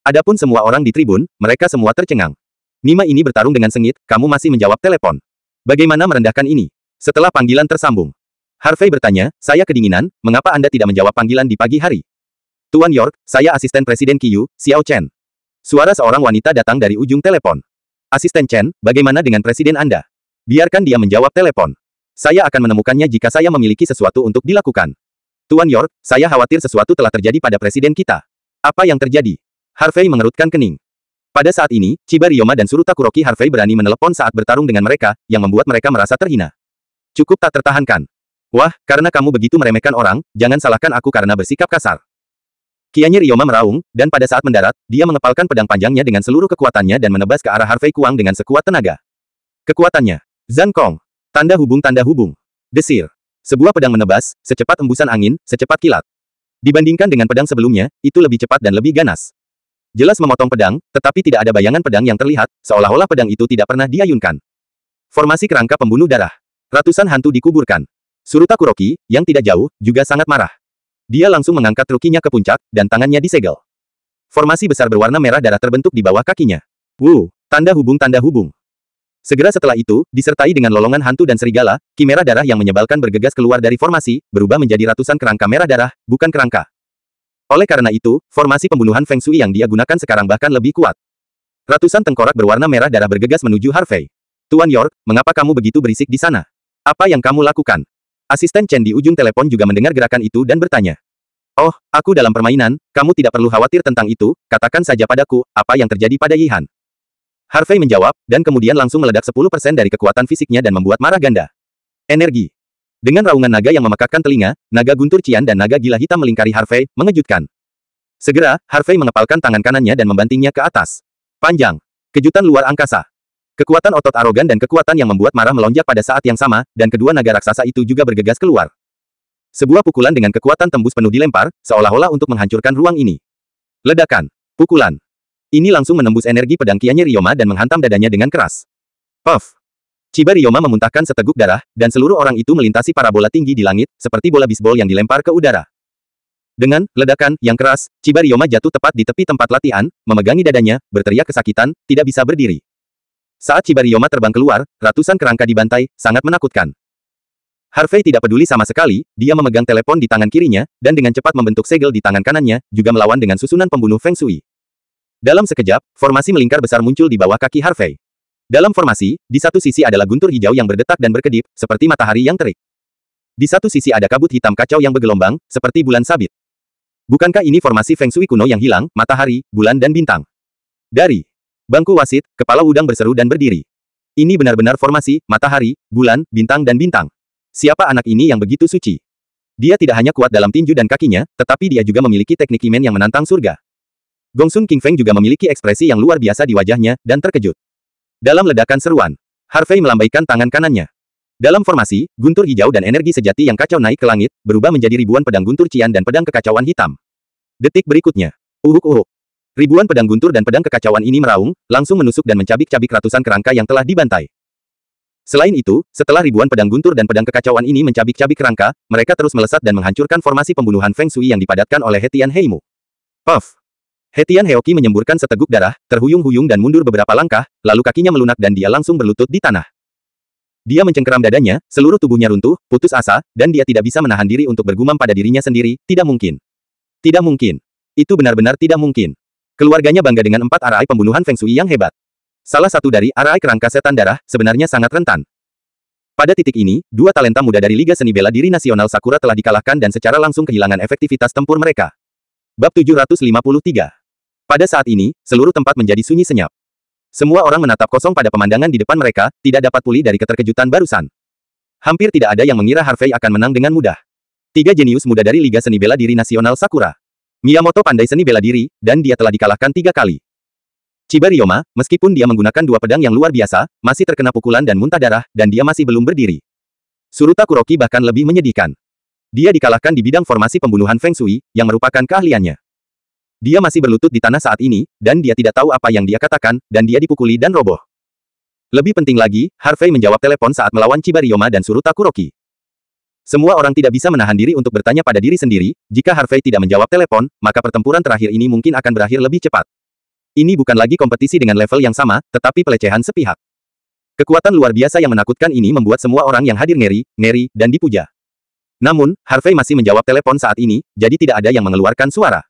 Adapun semua orang di tribun, mereka semua tercengang. Nima ini bertarung dengan sengit, kamu masih menjawab telepon. Bagaimana merendahkan ini? Setelah panggilan tersambung. Harvey bertanya, saya kedinginan, mengapa Anda tidak menjawab panggilan di pagi hari? Tuan York, saya asisten Presiden Qiyu, Xiao Chen. Suara seorang wanita datang dari ujung telepon. Asisten Chen, bagaimana dengan Presiden Anda? Biarkan dia menjawab telepon. Saya akan menemukannya jika saya memiliki sesuatu untuk dilakukan. Tuan York, saya khawatir sesuatu telah terjadi pada Presiden kita. Apa yang terjadi? Harvey mengerutkan kening. Pada saat ini, Chiba Ryoma dan Suruta Kuroki Harvey berani menelepon saat bertarung dengan mereka, yang membuat mereka merasa terhina. Cukup tak tertahankan. Wah, karena kamu begitu meremehkan orang, jangan salahkan aku karena bersikap kasar. Kianya Ryoma meraung, dan pada saat mendarat, dia mengepalkan pedang panjangnya dengan seluruh kekuatannya dan menebas ke arah Harvey Kuang dengan sekuat tenaga. Kekuatannya. Zan Kong. Tanda hubung. Desir. Sebuah pedang menebas, secepat embusan angin, secepat kilat. Dibandingkan dengan pedang sebelumnya, itu lebih cepat dan lebih ganas. Jelas memotong pedang, tetapi tidak ada bayangan pedang yang terlihat, seolah-olah pedang itu tidak pernah diayunkan. Formasi kerangka pembunuh darah. Ratusan hantu dikuburkan. Suruta Kuroki, yang tidak jauh, juga sangat marah. Dia langsung mengangkat trukinya ke puncak, dan tangannya disegel. Formasi besar berwarna merah darah terbentuk di bawah kakinya. Tanda hubung. Segera setelah itu, disertai dengan lolongan hantu dan serigala, ki merah darah yang menyebalkan bergegas keluar dari formasi, berubah menjadi ratusan kerangka merah darah, bukan kerangka. Oleh karena itu, formasi pembunuhan Feng Shui yang dia gunakan sekarang bahkan lebih kuat. Ratusan tengkorak berwarna merah darah bergegas menuju Harvey. Tuan York, mengapa kamu begitu berisik di sana? Apa yang kamu lakukan? Asisten Chen di ujung telepon juga mendengar gerakan itu dan bertanya. Oh, aku dalam permainan, kamu tidak perlu khawatir tentang itu, katakan saja padaku, apa yang terjadi pada Yihan. Harvey menjawab, dan kemudian langsung meledak 10% dari kekuatan fisiknya dan membuat marah ganda. Energi. Dengan raungan naga yang memekakkan telinga, naga guntur cian dan naga gila hitam melingkari Harvey, mengejutkan. Segera, Harvey mengepalkan tangan kanannya dan membantingnya ke atas. Panjang. Kejutan luar angkasa. Kekuatan otot arogan dan kekuatan yang membuat marah melonjak pada saat yang sama, dan kedua naga raksasa itu juga bergegas keluar. Sebuah pukulan dengan kekuatan tembus penuh dilempar, seolah-olah untuk menghancurkan ruang ini. Ledakan. Pukulan. Ini langsung menembus energi pedang kianya Ryoma dan menghantam dadanya dengan keras. Puff. Chiba Ryoma memuntahkan seteguk darah, dan seluruh orang itu melintasi parabola tinggi di langit, seperti bola bisbol yang dilempar ke udara. Dengan ledakan yang keras, Chiba Ryoma jatuh tepat di tepi tempat latihan, memegangi dadanya, berteriak kesakitan, tidak bisa berdiri. Saat Chiba Ryoma terbang keluar, ratusan kerangka dibantai, sangat menakutkan. Harvey tidak peduli sama sekali, dia memegang telepon di tangan kirinya, dan dengan cepat membentuk segel di tangan kanannya, juga melawan dengan susunan pembunuh Feng Shui. Dalam sekejap, formasi melingkar besar muncul di bawah kaki Harvey. Dalam formasi, di satu sisi adalah guntur hijau yang berdetak dan berkedip, seperti matahari yang terik. Di satu sisi ada kabut hitam kacau yang bergelombang, seperti bulan sabit. Bukankah ini formasi Feng Shui kuno yang hilang, matahari, bulan dan bintang? Dari bangku wasit, kepala Wudang berseru dan berdiri. Ini benar-benar formasi, matahari, bulan, bintang dan bintang. Siapa anak ini yang begitu suci? Dia tidak hanya kuat dalam tinju dan kakinya, tetapi dia juga memiliki teknik Imen yang menantang surga. Gongsun King Feng juga memiliki ekspresi yang luar biasa di wajahnya, dan terkejut. Dalam ledakan seruan, Harvey melambaikan tangan kanannya. Dalam formasi, guntur hijau dan energi sejati yang kacau naik ke langit, berubah menjadi ribuan pedang guntur cian dan pedang kekacauan hitam. Detik berikutnya, uhuk-uhuk. Ribuan pedang guntur dan pedang kekacauan ini meraung, langsung menusuk dan mencabik-cabik ratusan kerangka yang telah dibantai. Selain itu, setelah ribuan pedang guntur dan pedang kekacauan ini mencabik-cabik kerangka, mereka terus melesat dan menghancurkan formasi pembunuhan Feng Shui yang dipadatkan oleh Hetian Heimu. Puff! Hetian Heoki menyemburkan seteguk darah, terhuyung-huyung dan mundur beberapa langkah, lalu kakinya melunak dan dia langsung berlutut di tanah. Dia mencengkeram dadanya, seluruh tubuhnya runtuh, putus asa, dan dia tidak bisa menahan diri untuk bergumam pada dirinya sendiri, tidak mungkin. Tidak mungkin. Itu benar-benar tidak mungkin. Keluarganya bangga dengan 4 arai pembunuhan Feng Shui yang hebat. Salah satu dari arai kerangka setan darah, sebenarnya sangat rentan. Pada titik ini, 2 talenta muda dari Liga Seni Bela Diri Nasional Sakura telah dikalahkan dan secara langsung kehilangan efektivitas tempur mereka. Bab 753. Pada saat ini, seluruh tempat menjadi sunyi senyap. Semua orang menatap kosong pada pemandangan di depan mereka, tidak dapat pulih dari keterkejutan barusan. Hampir tidak ada yang mengira Harvey akan menang dengan mudah. 3 jenius muda dari Liga Seni Bela Diri Nasional Sakura. Miyamoto pandai seni bela diri, dan dia telah dikalahkan 3 kali. Chiba Ryoma, meskipun dia menggunakan 2 pedang yang luar biasa, masih terkena pukulan dan muntah darah, dan dia masih belum berdiri. Suruta Kuroki bahkan lebih menyedihkan. Dia dikalahkan di bidang formasi pembunuhan Feng Shui, yang merupakan keahliannya. Dia masih berlutut di tanah saat ini, dan dia tidak tahu apa yang dia katakan, dan dia dipukuli dan roboh. Lebih penting lagi, Harvey menjawab telepon saat melawan Chiba Ryoma dan Suruta Kuroki. Semua orang tidak bisa menahan diri untuk bertanya pada diri sendiri, jika Harvey tidak menjawab telepon, maka pertempuran terakhir ini mungkin akan berakhir lebih cepat. Ini bukan lagi kompetisi dengan level yang sama, tetapi pelecehan sepihak. Kekuatan luar biasa yang menakutkan ini membuat semua orang yang hadir ngeri, dan dipuja. Namun, Harvey masih menjawab telepon saat ini, jadi tidak ada yang mengeluarkan suara.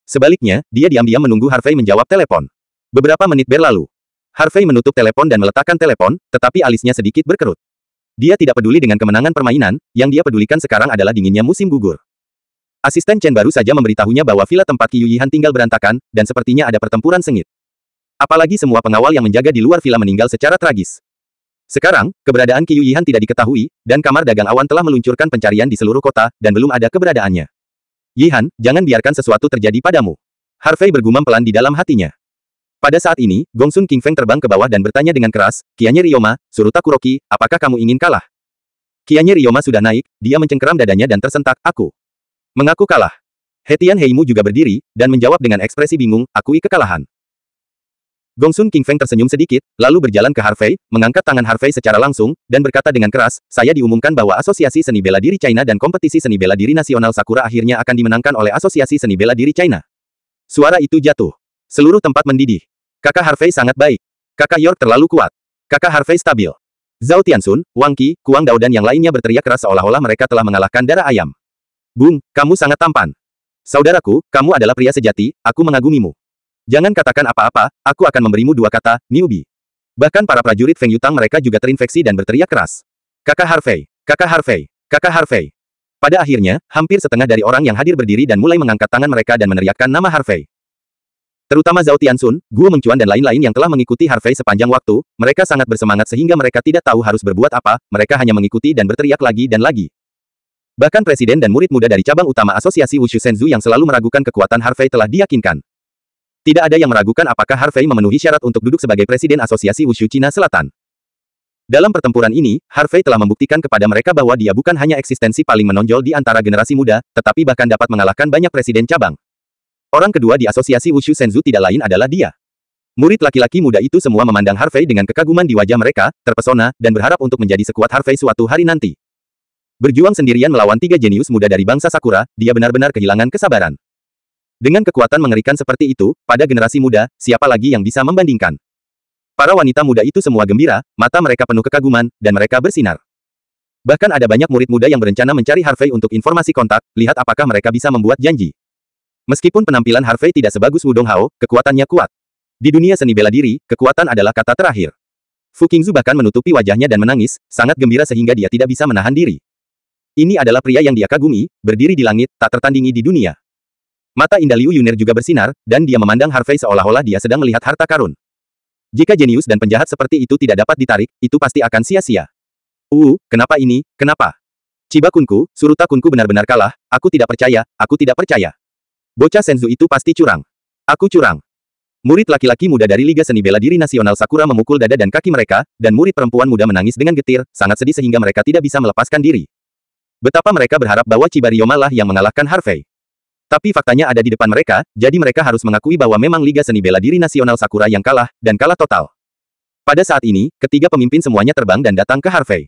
Sebaliknya, dia diam-diam menunggu Harvey menjawab telepon. Beberapa menit berlalu. Harvey menutup telepon dan meletakkan telepon, tetapi alisnya sedikit berkerut. Dia tidak peduli dengan kemenangan permainan, yang dia pedulikan sekarang adalah dinginnya musim gugur. Asisten Chen baru saja memberitahunya bahwa villa tempat Qiu Yihan tinggal berantakan, dan sepertinya ada pertempuran sengit. Apalagi semua pengawal yang menjaga di luar villa meninggal secara tragis. Sekarang, keberadaan Qiu Yihan tidak diketahui, dan kamar dagang awan telah meluncurkan pencarian di seluruh kota, dan belum ada keberadaannya. Yihan, jangan biarkan sesuatu terjadi padamu. Harvey bergumam pelan di dalam hatinya. Pada saat ini, Gongsun King Feng terbang ke bawah dan bertanya dengan keras, Kianye Ryoma, Suruta Kuroki, apakah kamu ingin kalah? Kianye Ryoma sudah naik, dia mencengkeram dadanya dan tersentak, aku mengaku kalah. Hetian Heimu juga berdiri, dan menjawab dengan ekspresi bingung, akui kekalahan. Gongsun King Feng tersenyum sedikit, lalu berjalan ke Harvey, mengangkat tangan Harvey secara langsung, dan berkata dengan keras, saya diumumkan bahwa Asosiasi Seni Bela Diri China dan Kompetisi Seni Bela Diri Nasional Sakura akhirnya akan dimenangkan oleh Asosiasi Seni Bela Diri China. Suara itu jatuh. Seluruh tempat mendidih. Kakak Harvey sangat baik. Kakak York terlalu kuat. Kakak Harvey stabil. Zhao Tianxun, Wang Qi, Kuang Dao dan yang lainnya berteriak keras seolah-olah mereka telah mengalahkan darah ayam. Bung, kamu sangat tampan. Saudaraku, kamu adalah pria sejati, aku mengagumimu. Jangan katakan apa-apa, aku akan memberimu 2 kata, newbie. Bahkan para prajurit Feng Yutang mereka juga terinfeksi dan berteriak keras. Kakak Harvey, Kakak Harvey, Kakak Harvey. Pada akhirnya, hampir setengah dari orang yang hadir berdiri dan mulai mengangkat tangan mereka dan meneriakkan nama Harvey. Terutama Zhao Tianxun, Guo Mengcuan dan lain-lain yang telah mengikuti Harvey sepanjang waktu, mereka sangat bersemangat sehingga mereka tidak tahu harus berbuat apa, mereka hanya mengikuti dan berteriak lagi dan lagi. Bahkan presiden dan murid muda dari cabang utama Asosiasi Wushu Shenzhou yang selalu meragukan kekuatan Harvey telah diyakinkan. Tidak ada yang meragukan apakah Harvey memenuhi syarat untuk duduk sebagai presiden Asosiasi Wushu Cina Selatan. Dalam pertempuran ini, Harvey telah membuktikan kepada mereka bahwa dia bukan hanya eksistensi paling menonjol di antara generasi muda, tetapi bahkan dapat mengalahkan banyak presiden cabang. Orang kedua di Asosiasi Wushu Shenzhou tidak lain adalah dia. Murid laki-laki muda itu semua memandang Harvey dengan kekaguman di wajah mereka, terpesona, dan berharap untuk menjadi sekuat Harvey suatu hari nanti. Berjuang sendirian melawan 3 jenius muda dari bangsa Sakura, dia benar-benar kehilangan kesabaran. Dengan kekuatan mengerikan seperti itu, pada generasi muda, siapa lagi yang bisa membandingkan? Para wanita muda itu semua gembira, mata mereka penuh kekaguman, dan mereka bersinar. Bahkan ada banyak murid muda yang berencana mencari Harvey untuk informasi kontak, lihat apakah mereka bisa membuat janji. Meskipun penampilan Harvey tidak sebagus Wudong Hao, kekuatannya kuat. Di dunia seni bela diri, kekuatan adalah kata terakhir. Fu Qingzu bahkan menutupi wajahnya dan menangis, sangat gembira sehingga dia tidak bisa menahan diri. Ini adalah pria yang dia kagumi, berdiri di langit, tak tertandingi di dunia. Mata indah Liu Yun'er juga bersinar, dan dia memandang Harvey seolah-olah dia sedang melihat harta karun. Jika jenius dan penjahat seperti itu tidak dapat ditarik, itu pasti akan sia-sia. Kenapa ini, kenapa? Chiba Kunku, Suruta Kunku benar-benar kalah, aku tidak percaya, aku tidak percaya. Bocah Senzu itu pasti curang. Aku curang. Murid laki-laki muda dari Liga Seni Bela Diri Nasional Sakura memukul dada dan kaki mereka, dan murid perempuan muda menangis dengan getir, sangat sedih sehingga mereka tidak bisa melepaskan diri. Betapa mereka berharap bahwa Chiba Ryoma lah yang mengalahkan Harvey. Tapi faktanya ada di depan mereka, jadi mereka harus mengakui bahwa memang Liga Seni Bela Diri Nasional Sakura yang kalah, dan kalah total. Pada saat ini, ketiga pemimpin semuanya terbang dan datang ke Harvey.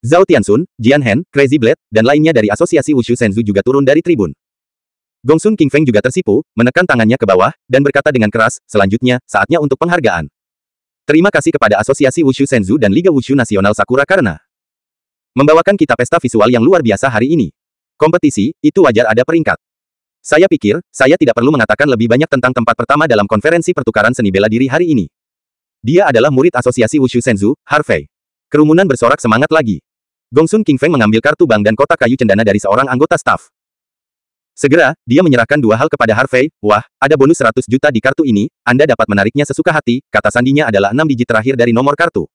Zhao Tianxun, Jian Hen, Crazy Blade, dan lainnya dari Asosiasi Wushu Senzu juga turun dari tribun. Gongsun Qingfeng juga tersipu, menekan tangannya ke bawah, dan berkata dengan keras, selanjutnya, saatnya untuk penghargaan. Terima kasih kepada Asosiasi Wushu Senzu dan Liga Wushu Nasional Sakura karena membawakan kita pesta visual yang luar biasa hari ini. Kompetisi, itu wajar ada peringkat. Saya pikir, saya tidak perlu mengatakan lebih banyak tentang tempat pertama dalam konferensi pertukaran seni bela diri hari ini. Dia adalah murid Asosiasi Wushu Senzu, Harvey. Kerumunan bersorak semangat lagi. Gongsun Qingfeng mengambil kartu bank dan kotak kayu cendana dari seorang anggota staf. Segera, dia menyerahkan dua hal kepada Harvey. Wah, ada bonus 100 juta di kartu ini, Anda dapat menariknya sesuka hati, kata sandinya adalah 6 digit terakhir dari nomor kartu.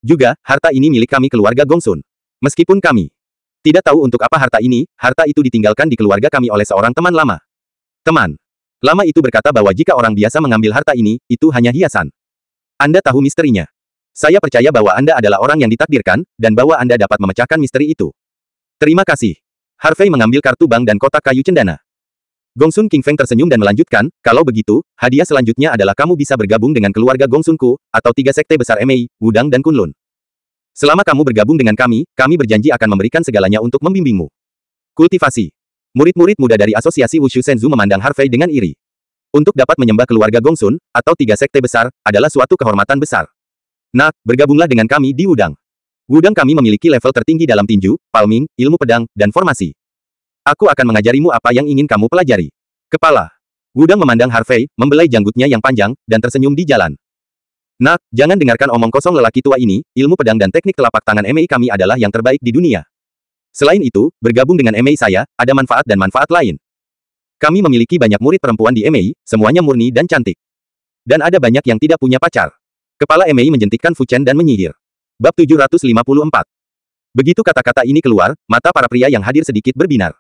Juga, harta ini milik kami keluarga Gongsun. Meskipun kami tidak tahu untuk apa harta itu ditinggalkan di keluarga kami oleh seorang teman lama. Teman lama itu berkata bahwa jika orang biasa mengambil harta ini, itu hanya hiasan. Anda tahu misterinya. Saya percaya bahwa Anda adalah orang yang ditakdirkan, dan bahwa Anda dapat memecahkan misteri itu. Terima kasih. Harvey mengambil kartu bank dan kotak kayu cendana. Gongsun Qingfeng tersenyum dan melanjutkan, kalau begitu, hadiah selanjutnya adalah kamu bisa bergabung dengan keluarga Gongsunku, atau 3 sekte besar Mei, Wudang dan Kunlun. Selama kamu bergabung dengan kami berjanji akan memberikan segalanya untuk membimbingmu. Kultivasi. Murid-murid muda dari Asosiasi Wushu Senzu memandang Harvey dengan iri. Untuk dapat menyembah keluarga Gongsun, atau 3 sekte besar, adalah suatu kehormatan besar. Nah, bergabunglah dengan kami di Wudang. Wudang kami memiliki level tertinggi dalam tinju, palming, ilmu pedang, dan formasi. Aku akan mengajarimu apa yang ingin kamu pelajari. Kepala. Wudang memandang Harvey, membelai janggutnya yang panjang, dan tersenyum di jalan. Nak, jangan dengarkan omong kosong lelaki tua ini, ilmu pedang dan teknik telapak tangan MI kami adalah yang terbaik di dunia. Selain itu, bergabung dengan MI saya, ada manfaat dan manfaat lain. Kami memiliki banyak murid perempuan di MI, semuanya murni dan cantik. Dan ada banyak yang tidak punya pacar. Kepala MI menjentikkan Fu Chen dan menyihir. Bab 754. Begitu kata-kata ini keluar, mata para pria yang hadir sedikit berbinar.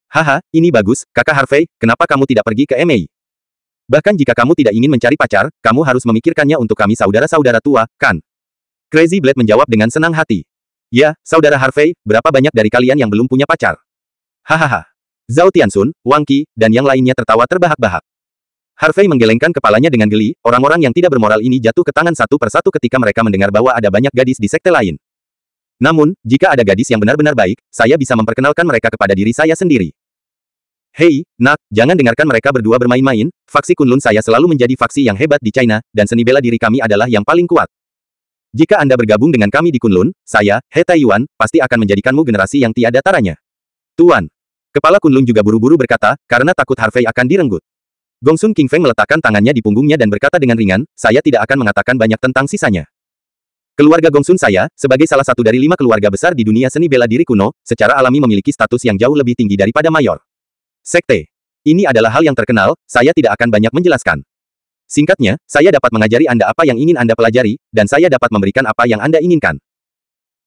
Haha, ini bagus, kakak Harvey, kenapa kamu tidak pergi ke MI? Bahkan jika kamu tidak ingin mencari pacar, kamu harus memikirkannya untuk kami saudara-saudara tua, kan? Crazy Blade menjawab dengan senang hati. Ya, saudara Harvey, berapa banyak dari kalian yang belum punya pacar? Hahaha. Zhao Tianxun, Wang Qi, dan yang lainnya tertawa terbahak-bahak. Harvey menggelengkan kepalanya dengan geli, orang-orang yang tidak bermoral ini jatuh ke tangan satu persatu ketika mereka mendengar bahwa ada banyak gadis di sekte lain. Namun, jika ada gadis yang benar-benar baik, saya bisa memperkenalkan mereka kepada diri saya sendiri. Hei, nak, jangan dengarkan mereka berdua bermain-main, faksi Kunlun saya selalu menjadi faksi yang hebat di China, dan seni bela diri kami adalah yang paling kuat. Jika Anda bergabung dengan kami di Kunlun, saya, He Taiyuan, pasti akan menjadikanmu generasi yang tiada taranya. Tuan. Kepala Kunlun juga buru-buru berkata, karena takut Harvey akan direnggut. Gongsun Qingfeng meletakkan tangannya di punggungnya dan berkata dengan ringan, saya tidak akan mengatakan banyak tentang sisanya. Keluarga Gongsun saya, sebagai salah satu dari 5 keluarga besar di dunia seni bela diri kuno, secara alami memiliki status yang jauh lebih tinggi daripada mayor. Sekte. Ini adalah hal yang terkenal, saya tidak akan banyak menjelaskan. Singkatnya, saya dapat mengajari Anda apa yang ingin Anda pelajari, dan saya dapat memberikan apa yang Anda inginkan.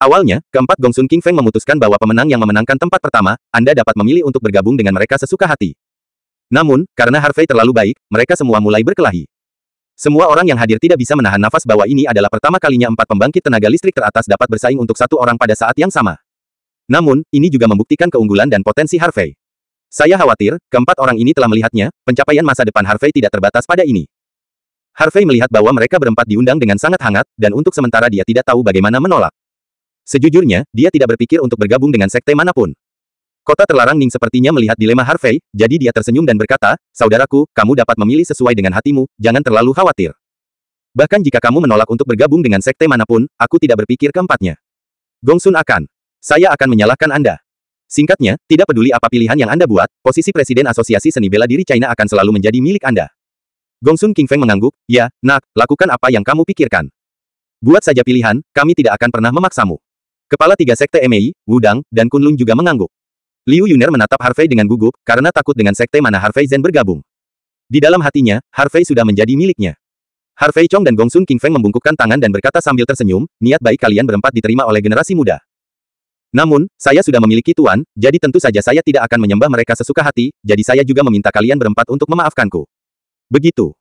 Awalnya, keempat Gongsun Qingfeng memutuskan bahwa pemenang yang memenangkan tempat pertama, Anda dapat memilih untuk bergabung dengan mereka sesuka hati. Namun, karena Harvey terlalu baik, mereka semua mulai berkelahi. Semua orang yang hadir tidak bisa menahan nafas bahwa ini adalah pertama kalinya 4 pembangkit tenaga listrik teratas dapat bersaing untuk 1 orang pada saat yang sama. Namun, ini juga membuktikan keunggulan dan potensi Harvey. Saya khawatir, keempat orang ini telah melihatnya, pencapaian masa depan Harvey tidak terbatas pada ini. Harvey melihat bahwa mereka berempat diundang dengan sangat hangat, dan untuk sementara dia tidak tahu bagaimana menolak. Sejujurnya, dia tidak berpikir untuk bergabung dengan sekte manapun. Kota terlarang Ning sepertinya melihat dilema Harvey, jadi dia tersenyum dan berkata, saudaraku, kamu dapat memilih sesuai dengan hatimu, jangan terlalu khawatir. Bahkan jika kamu menolak untuk bergabung dengan sekte manapun, aku tidak berpikir keempatnya. Gongsun akan. Saya akan menyalahkan Anda. Singkatnya, tidak peduli apa pilihan yang Anda buat, posisi Presiden Asosiasi Seni Bela Diri China akan selalu menjadi milik Anda. Gongsun King Feng mengangguk, ya, nak, lakukan apa yang kamu pikirkan. Buat saja pilihan, kami tidak akan pernah memaksamu. Kepala 3 sekte Mei, Wudang, dan Kunlun juga mengangguk. Liu Yuner menatap Harvey dengan gugup, karena takut dengan sekte mana Harvey Zhen bergabung. Di dalam hatinya, Harvey sudah menjadi miliknya. Harvey Chong dan Gongsun King Feng membungkukkan tangan dan berkata sambil tersenyum, niat baik kalian berempat diterima oleh generasi muda. Namun, saya sudah memiliki tuan, jadi tentu saja saya tidak akan menyembah mereka sesuka hati, jadi saya juga meminta kalian berempat untuk memaafkanku. Begitu.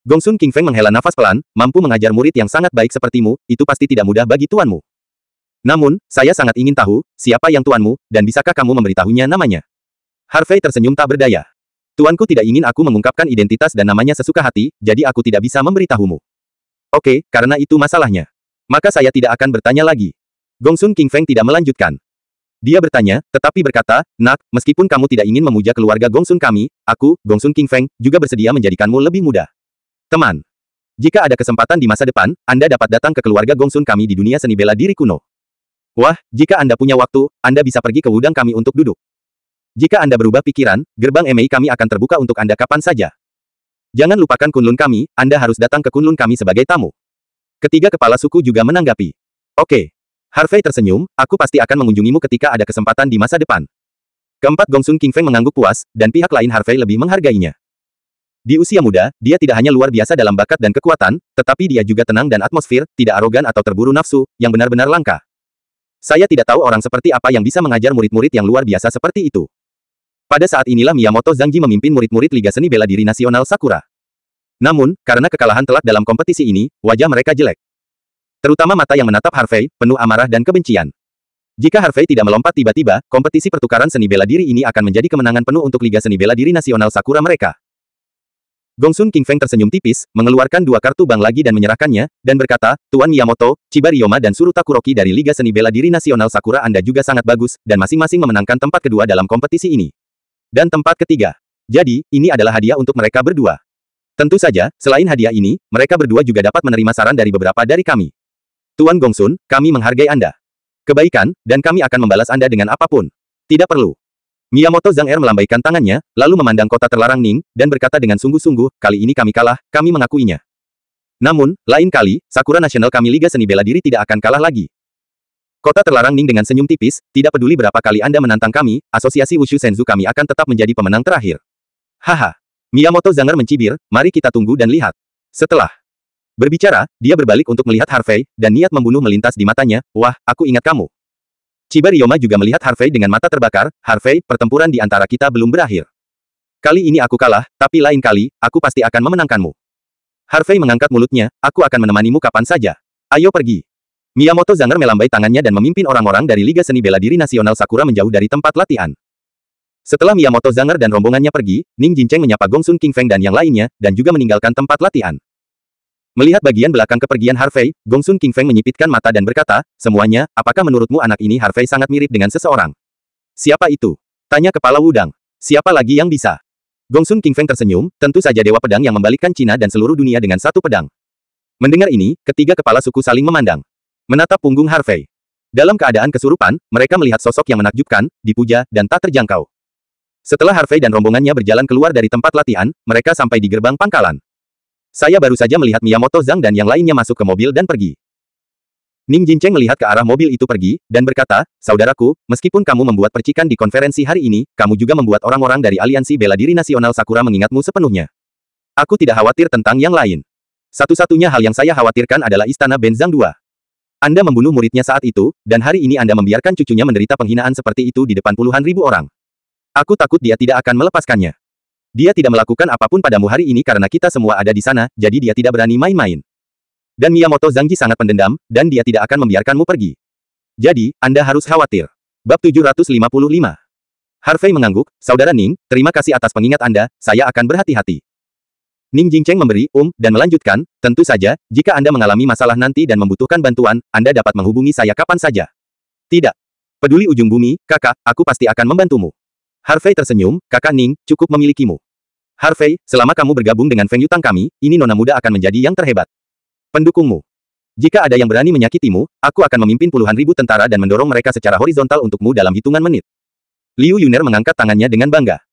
Gongsun King Feng menghela nafas pelan, mampu mengajar murid yang sangat baik sepertimu, itu pasti tidak mudah bagi tuanmu. Namun, saya sangat ingin tahu, siapa yang tuanmu, dan bisakah kamu memberitahunya namanya? Harvey tersenyum tak berdaya. Tuanku tidak ingin aku mengungkapkan identitas dan namanya sesuka hati, jadi aku tidak bisa memberitahumu. Oke, karena itu masalahnya. Maka saya tidak akan bertanya lagi. Gongsun King Feng tidak melanjutkan. Dia bertanya, tetapi berkata, nak, meskipun kamu tidak ingin memuja keluarga Gongsun kami, aku, Gongsun King Feng, juga bersedia menjadikanmu lebih muda. Teman. Jika ada kesempatan di masa depan, Anda dapat datang ke keluarga Gongsun kami di dunia seni bela diri kuno. Wah, jika Anda punya waktu, Anda bisa pergi ke Wudang kami untuk duduk. Jika Anda berubah pikiran, gerbang Mei kami akan terbuka untuk Anda kapan saja. Jangan lupakan Kunlun kami, Anda harus datang ke Kunlun kami sebagai tamu. Ketiga kepala suku juga menanggapi. Oke. Harvey tersenyum, aku pasti akan mengunjungimu ketika ada kesempatan di masa depan. Keempat Gongsun King Feng mengangguk puas, dan pihak lain Harvey lebih menghargainya. Di usia muda, dia tidak hanya luar biasa dalam bakat dan kekuatan, tetapi dia juga tenang dan atmosfer, tidak arogan atau terburu nafsu, yang benar-benar langka. Saya tidak tahu orang seperti apa yang bisa mengajar murid-murid yang luar biasa seperti itu. Pada saat inilah Miyamoto Zhangji memimpin murid-murid Liga Seni Bela Diri Nasional Sakura. Namun, karena kekalahan telak dalam kompetisi ini, wajah mereka jelek. Terutama mata yang menatap Harvey, penuh amarah dan kebencian. Jika Harvey tidak melompat tiba-tiba, kompetisi pertukaran seni bela diri ini akan menjadi kemenangan penuh untuk Liga Seni Bela Diri Nasional Sakura mereka. Gongsun King Feng tersenyum tipis, mengeluarkan 2 kartu bank lagi dan menyerahkannya, dan berkata, Tuan Miyamoto, Chiba Ryoma dan Suru Takuroki dari Liga Seni Bela Diri Nasional Sakura Anda juga sangat bagus, dan masing-masing memenangkan tempat kedua dalam kompetisi ini. Dan tempat ketiga. Jadi, ini adalah hadiah untuk mereka berdua. Tentu saja, selain hadiah ini, mereka berdua juga dapat menerima saran dari beberapa dari kami. Tuan Gongsun, kami menghargai Anda. Kebaikan, dan kami akan membalas Anda dengan apapun. Tidak perlu. Miyamoto Zhang melambaikan tangannya, lalu memandang kota terlarang Ning, dan berkata dengan sungguh-sungguh, kali ini kami kalah, kami mengakuinya. Namun, lain kali, Sakura Nasional kami Liga Seni Bela Diri tidak akan kalah lagi. Kota terlarang Ning dengan senyum tipis, tidak peduli berapa kali Anda menantang kami, Asosiasi Wushu Senzu kami akan tetap menjadi pemenang terakhir. Haha. Miyamoto Zhang mencibir, mari kita tunggu dan lihat. Setelah berbicara, dia berbalik untuk melihat Harvey, dan niat membunuh melintas di matanya, wah, aku ingat kamu. Chiba Ryoma juga melihat Harvey dengan mata terbakar, Harvey, pertempuran di antara kita belum berakhir. Kali ini aku kalah, tapi lain kali, aku pasti akan memenangkanmu. Harvey mengangkat mulutnya, aku akan menemanimu kapan saja. Ayo pergi. Miyamoto Zhang melambai tangannya dan memimpin orang-orang dari Liga Seni Bela Diri Nasional Sakura menjauh dari tempat latihan. Setelah Miyamoto Zhang dan rombongannya pergi, Ning Jincheng menyapa Gongsun King Feng dan yang lainnya, dan juga meninggalkan tempat latihan. Melihat bagian belakang kepergian Harvey, Gongsun King Feng menyipitkan mata dan berkata, semuanya, apakah menurutmu anak ini Harvey sangat mirip dengan seseorang? Siapa itu? Tanya kepala Wudang. Siapa lagi yang bisa? Gongsun King Feng tersenyum, tentu saja Dewa Pedang yang membalikkan Cina dan seluruh dunia dengan satu pedang. Mendengar ini, ketiga kepala suku saling memandang. Menatap punggung Harvey. Dalam keadaan kesurupan, mereka melihat sosok yang menakjubkan, dipuja, dan tak terjangkau. Setelah Harvey dan rombongannya berjalan keluar dari tempat latihan, mereka sampai di gerbang pangkalan. Saya baru saja melihat Miyamoto Zhang dan yang lainnya masuk ke mobil dan pergi. Ning Jincheng melihat ke arah mobil itu pergi, dan berkata, saudaraku, meskipun kamu membuat percikan di konferensi hari ini, kamu juga membuat orang-orang dari Aliansi Bela Diri Nasional Sakura mengingatmu sepenuhnya. Aku tidak khawatir tentang yang lain. Satu-satunya hal yang saya khawatirkan adalah Istana Benzang II. Anda membunuh muridnya saat itu, dan hari ini Anda membiarkan cucunya menderita penghinaan seperti itu di depan puluhan ribu orang. Aku takut dia tidak akan melepaskannya. Dia tidak melakukan apapun padamu hari ini karena kita semua ada di sana, jadi dia tidak berani main-main. Dan Miyamoto Zhangji sangat pendendam, dan dia tidak akan membiarkanmu pergi. Jadi, Anda harus khawatir. Bab 755. Harvey mengangguk, Saudara Ning, terima kasih atas pengingat Anda, saya akan berhati-hati. Ning Jincheng memberi, dan melanjutkan, tentu saja, jika Anda mengalami masalah nanti dan membutuhkan bantuan, Anda dapat menghubungi saya kapan saja. Tidak. Peduli ujung bumi, kakak, aku pasti akan membantumu. Harvey tersenyum, kakak Ning, cukup memilikimu. Harvey, selama kamu bergabung dengan Feng Yutang kami, ini nona muda akan menjadi yang terhebat. Pendukungmu. Jika ada yang berani menyakitimu, aku akan memimpin puluhan ribu tentara dan mendorong mereka secara horizontal untukmu dalam hitungan menit. Liu Yuner mengangkat tangannya dengan bangga.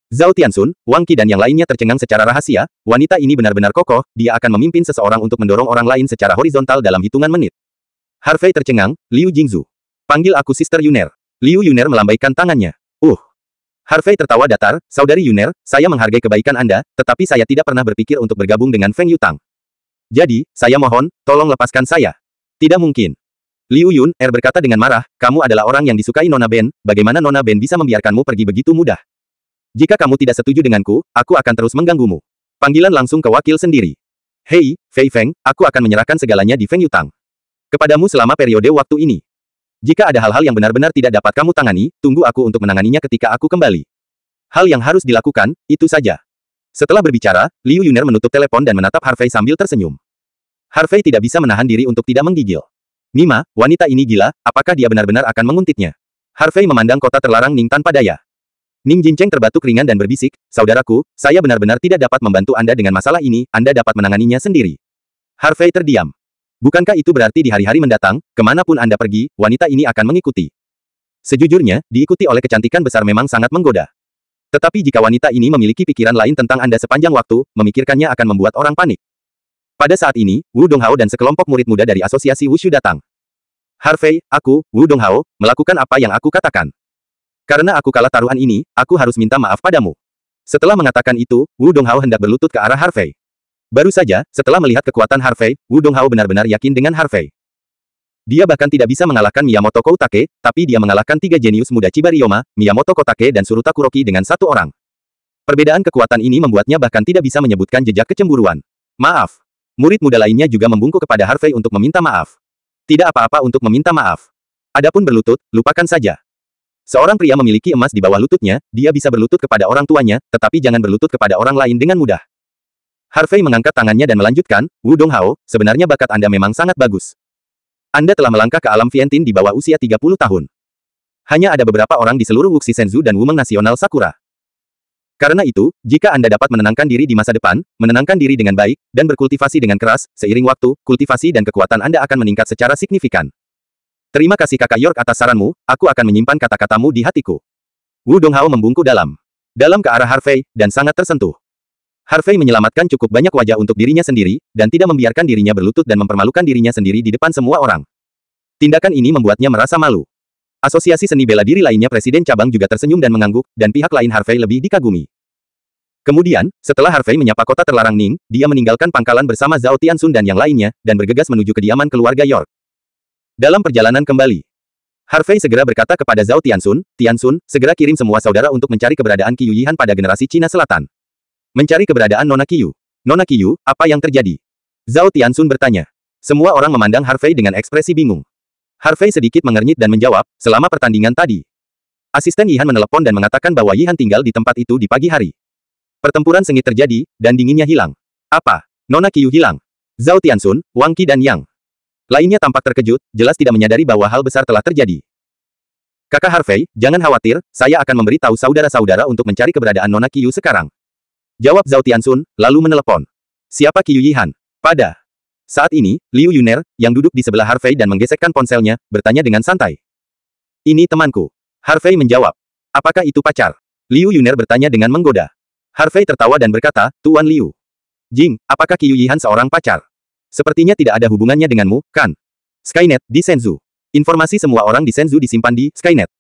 Zhao Tianxun, Wang Qi dan yang lainnya tercengang secara rahasia, wanita ini benar-benar kokoh, dia akan memimpin seseorang untuk mendorong orang lain secara horizontal dalam hitungan menit. Harvey tercengang, Liu Jingzhu. Panggil aku Sister Yuner. Liu Yuner melambaikan tangannya. Harvey tertawa datar, Saudari Yuner, saya menghargai kebaikan Anda, tetapi saya tidak pernah berpikir untuk bergabung dengan Feng Yutang. Jadi, saya mohon, tolong lepaskan saya. Tidak mungkin. Liu Yun berkata dengan marah, kamu adalah orang yang disukai Nona Ben, bagaimana Nona Ben bisa membiarkanmu pergi begitu mudah? Jika kamu tidak setuju denganku, aku akan terus mengganggumu. Panggilan langsung ke wakil sendiri. Hei, Fei Feng, aku akan menyerahkan segalanya di Feng Yutang. Kepadamu selama periode waktu ini. Jika ada hal-hal yang benar-benar tidak dapat kamu tangani, tunggu aku untuk menanganinya ketika aku kembali. Hal yang harus dilakukan, itu saja. Setelah berbicara, Liu Yuner menutup telepon dan menatap Harvey sambil tersenyum. Harvey tidak bisa menahan diri untuk tidak menggigil. Nima, wanita ini gila, apakah dia benar-benar akan menguntitnya? Harvey memandang kota terlarang Ning tanpa daya. Ning Jincheng terbatuk ringan dan berbisik, saudaraku, saya benar-benar tidak dapat membantu Anda dengan masalah ini, Anda dapat menanganinya sendiri. Harvey terdiam. Bukankah itu berarti di hari-hari mendatang, kemanapun Anda pergi, wanita ini akan mengikuti? Sejujurnya, diikuti oleh kecantikan besar memang sangat menggoda. Tetapi jika wanita ini memiliki pikiran lain tentang Anda sepanjang waktu, memikirkannya akan membuat orang panik. Pada saat ini, Wu Donghao dan sekelompok murid muda dari asosiasi Wushu datang. Harvey, aku, Wu Donghao, melakukan apa yang aku katakan. Karena aku kalah taruhan ini, aku harus minta maaf padamu. Setelah mengatakan itu, Wu Donghao hendak berlutut ke arah Harvey. Baru saja, setelah melihat kekuatan Harvey, Wu Donghao benar-benar yakin dengan Harvey. Dia bahkan tidak bisa mengalahkan Miyamoto Koutake, tapi dia mengalahkan 3 jenius muda Chiba-ryoma, Miyamoto Kotake dan Suruta Kuroki dengan 1 orang. Perbedaan kekuatan ini membuatnya bahkan tidak bisa menyebutkan jejak kecemburuan. Maaf. Murid muda lainnya juga membungkuk kepada Harvey untuk meminta maaf. Tidak apa-apa untuk meminta maaf. Adapun berlutut, lupakan saja. Seorang pria memiliki emas di bawah lututnya, dia bisa berlutut kepada orang tuanya, tetapi jangan berlutut kepada orang lain dengan mudah. Harvey mengangkat tangannya dan melanjutkan, Wu Donghao, sebenarnya bakat Anda memang sangat bagus. Anda telah melangkah ke alam Vientiane di bawah usia 30 tahun. Hanya ada beberapa orang di seluruh Wuxi Senzu dan Wumeng Nasional Sakura. Karena itu, jika Anda dapat menenangkan diri di masa depan, menenangkan diri dengan baik, dan berkultivasi dengan keras, seiring waktu, kultivasi dan kekuatan Anda akan meningkat secara signifikan. Terima kasih Kakak York atas saranmu, aku akan menyimpan kata-katamu di hatiku. Wu Donghao membungkuk dalam ke arah Harvey, dan sangat tersentuh. Harvey menyelamatkan cukup banyak wajah untuk dirinya sendiri, dan tidak membiarkan dirinya berlutut dan mempermalukan dirinya sendiri di depan semua orang. Tindakan ini membuatnya merasa malu. Asosiasi seni bela diri lainnya Presiden Cabang juga tersenyum dan mengangguk, dan pihak lain Harvey lebih dikagumi. Kemudian, setelah Harvey menyapa kota terlarang Ning, dia meninggalkan pangkalan bersama Zhao Tianxun dan yang lainnya, dan bergegas menuju kediaman keluarga York. Dalam perjalanan kembali, Harvey segera berkata kepada Zhao Tianxun, Tianxun, segera kirim semua saudara untuk mencari keberadaan Qiyu Yihan pada generasi Cina Selatan. Mencari keberadaan Nona Qiyu. Nona Qiyu, apa yang terjadi? Zhao Tianxun bertanya. Semua orang memandang Harvey dengan ekspresi bingung. Harvey sedikit mengernyit dan menjawab, selama pertandingan tadi. Asisten Yihan menelepon dan mengatakan bahwa Yihan tinggal di tempat itu di pagi hari. Pertempuran sengit terjadi, dan dinginnya hilang. Apa? Nona Qiyu hilang? Zhao Tianxun, Wang Qi dan Yang lainnya tampak terkejut, jelas tidak menyadari bahwa hal besar telah terjadi. Kakak Harvey, jangan khawatir, saya akan memberi tahu saudara-saudara untuk mencari keberadaan Nona Qiyu sekarang. Jawab Zhao Tianxun, lalu menelepon. Siapa Qiyu Yihan? Pada saat ini, Liu Yuner, yang duduk di sebelah Harvey dan menggesekkan ponselnya, bertanya dengan santai. Ini temanku. Harvey menjawab. Apakah itu pacar? Liu Yuner bertanya dengan menggoda. Harvey tertawa dan berkata, Tuan Liu. Jing, apakah Qiyu Yihan seorang pacar? Sepertinya tidak ada hubungannya denganmu, kan? Skynet, di Senzu. Informasi semua orang di Senzu disimpan di Skynet.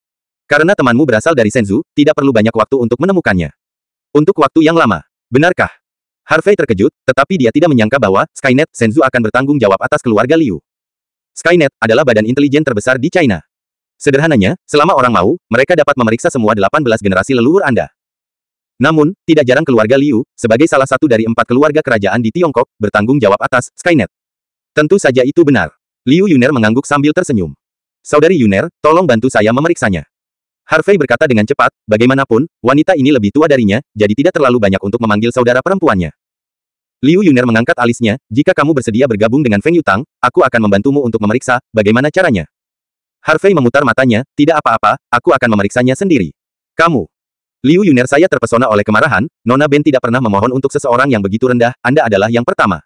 Karena temanmu berasal dari Senzu, tidak perlu banyak waktu untuk menemukannya. Untuk waktu yang lama. Benarkah? Harvey terkejut, tetapi dia tidak menyangka bahwa Skynet Senzu akan bertanggung jawab atas keluarga Liu. Skynet adalah badan intelijen terbesar di China. Sederhananya, selama orang mau, mereka dapat memeriksa semua 18 generasi leluhur Anda. Namun, tidak jarang keluarga Liu, sebagai salah satu dari 4 keluarga kerajaan di Tiongkok, bertanggung jawab atas Skynet. Tentu saja itu benar. Liu Yuner mengangguk sambil tersenyum. Saudari Yuner, tolong bantu saya memeriksanya. Harvey berkata dengan cepat, bagaimanapun, wanita ini lebih tua darinya, jadi tidak terlalu banyak untuk memanggil saudara perempuannya. Liu Yuner mengangkat alisnya, jika kamu bersedia bergabung dengan Feng Yutang, aku akan membantumu untuk memeriksa, bagaimana caranya. Harvey memutar matanya, tidak apa-apa, aku akan memeriksanya sendiri. Kamu. Liu Yuner, saya terpesona oleh kemarahan, Nona Ben tidak pernah memohon untuk seseorang yang begitu rendah, Anda adalah yang pertama.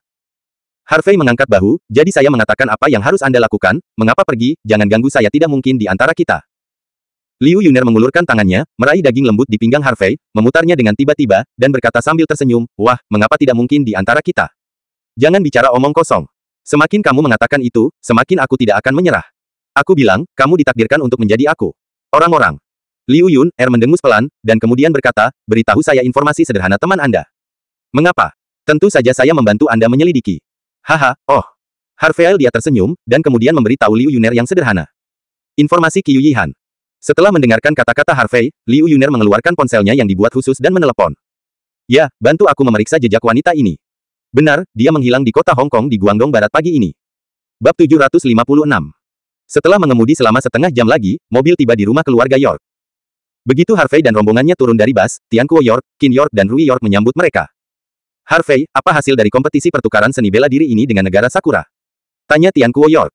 Harvey mengangkat bahu, jadi saya mengatakan apa yang harus Anda lakukan, mengapa pergi, jangan ganggu saya tidak mungkin di antara kita. Liu Yuner mengulurkan tangannya, meraih daging lembut di pinggang Harvey, memutarnya dengan tiba-tiba, dan berkata sambil tersenyum, wah, mengapa tidak mungkin di antara kita? Jangan bicara omong kosong. Semakin kamu mengatakan itu, semakin aku tidak akan menyerah. Aku bilang, kamu ditakdirkan untuk menjadi aku. Orang-orang. Liu Yun, mendengus pelan, dan kemudian berkata, beritahu saya informasi sederhana teman Anda. Mengapa? Tentu saja saya membantu Anda menyelidiki. Haha, oh. Harvey dia tersenyum, dan kemudian memberitahu Liu Yuner yang sederhana. Informasi Qiu Yihan. Setelah mendengarkan kata-kata Harvey, Liu Yuner mengeluarkan ponselnya yang dibuat khusus dan menelepon. Ya, bantu aku memeriksa jejak wanita ini. Benar, dia menghilang di kota Hong Kong di Guangdong Barat pagi ini. Bab 756. Setelah mengemudi selama setengah jam lagi, mobil tiba di rumah keluarga York. Begitu Harvey dan rombongannya turun dari bus, Tian Kuo York, Qin York dan Rui York menyambut mereka. Harvey, apa hasil dari kompetisi pertukaran seni bela diri ini dengan negara Sakura? Tanya Tian Kuo York.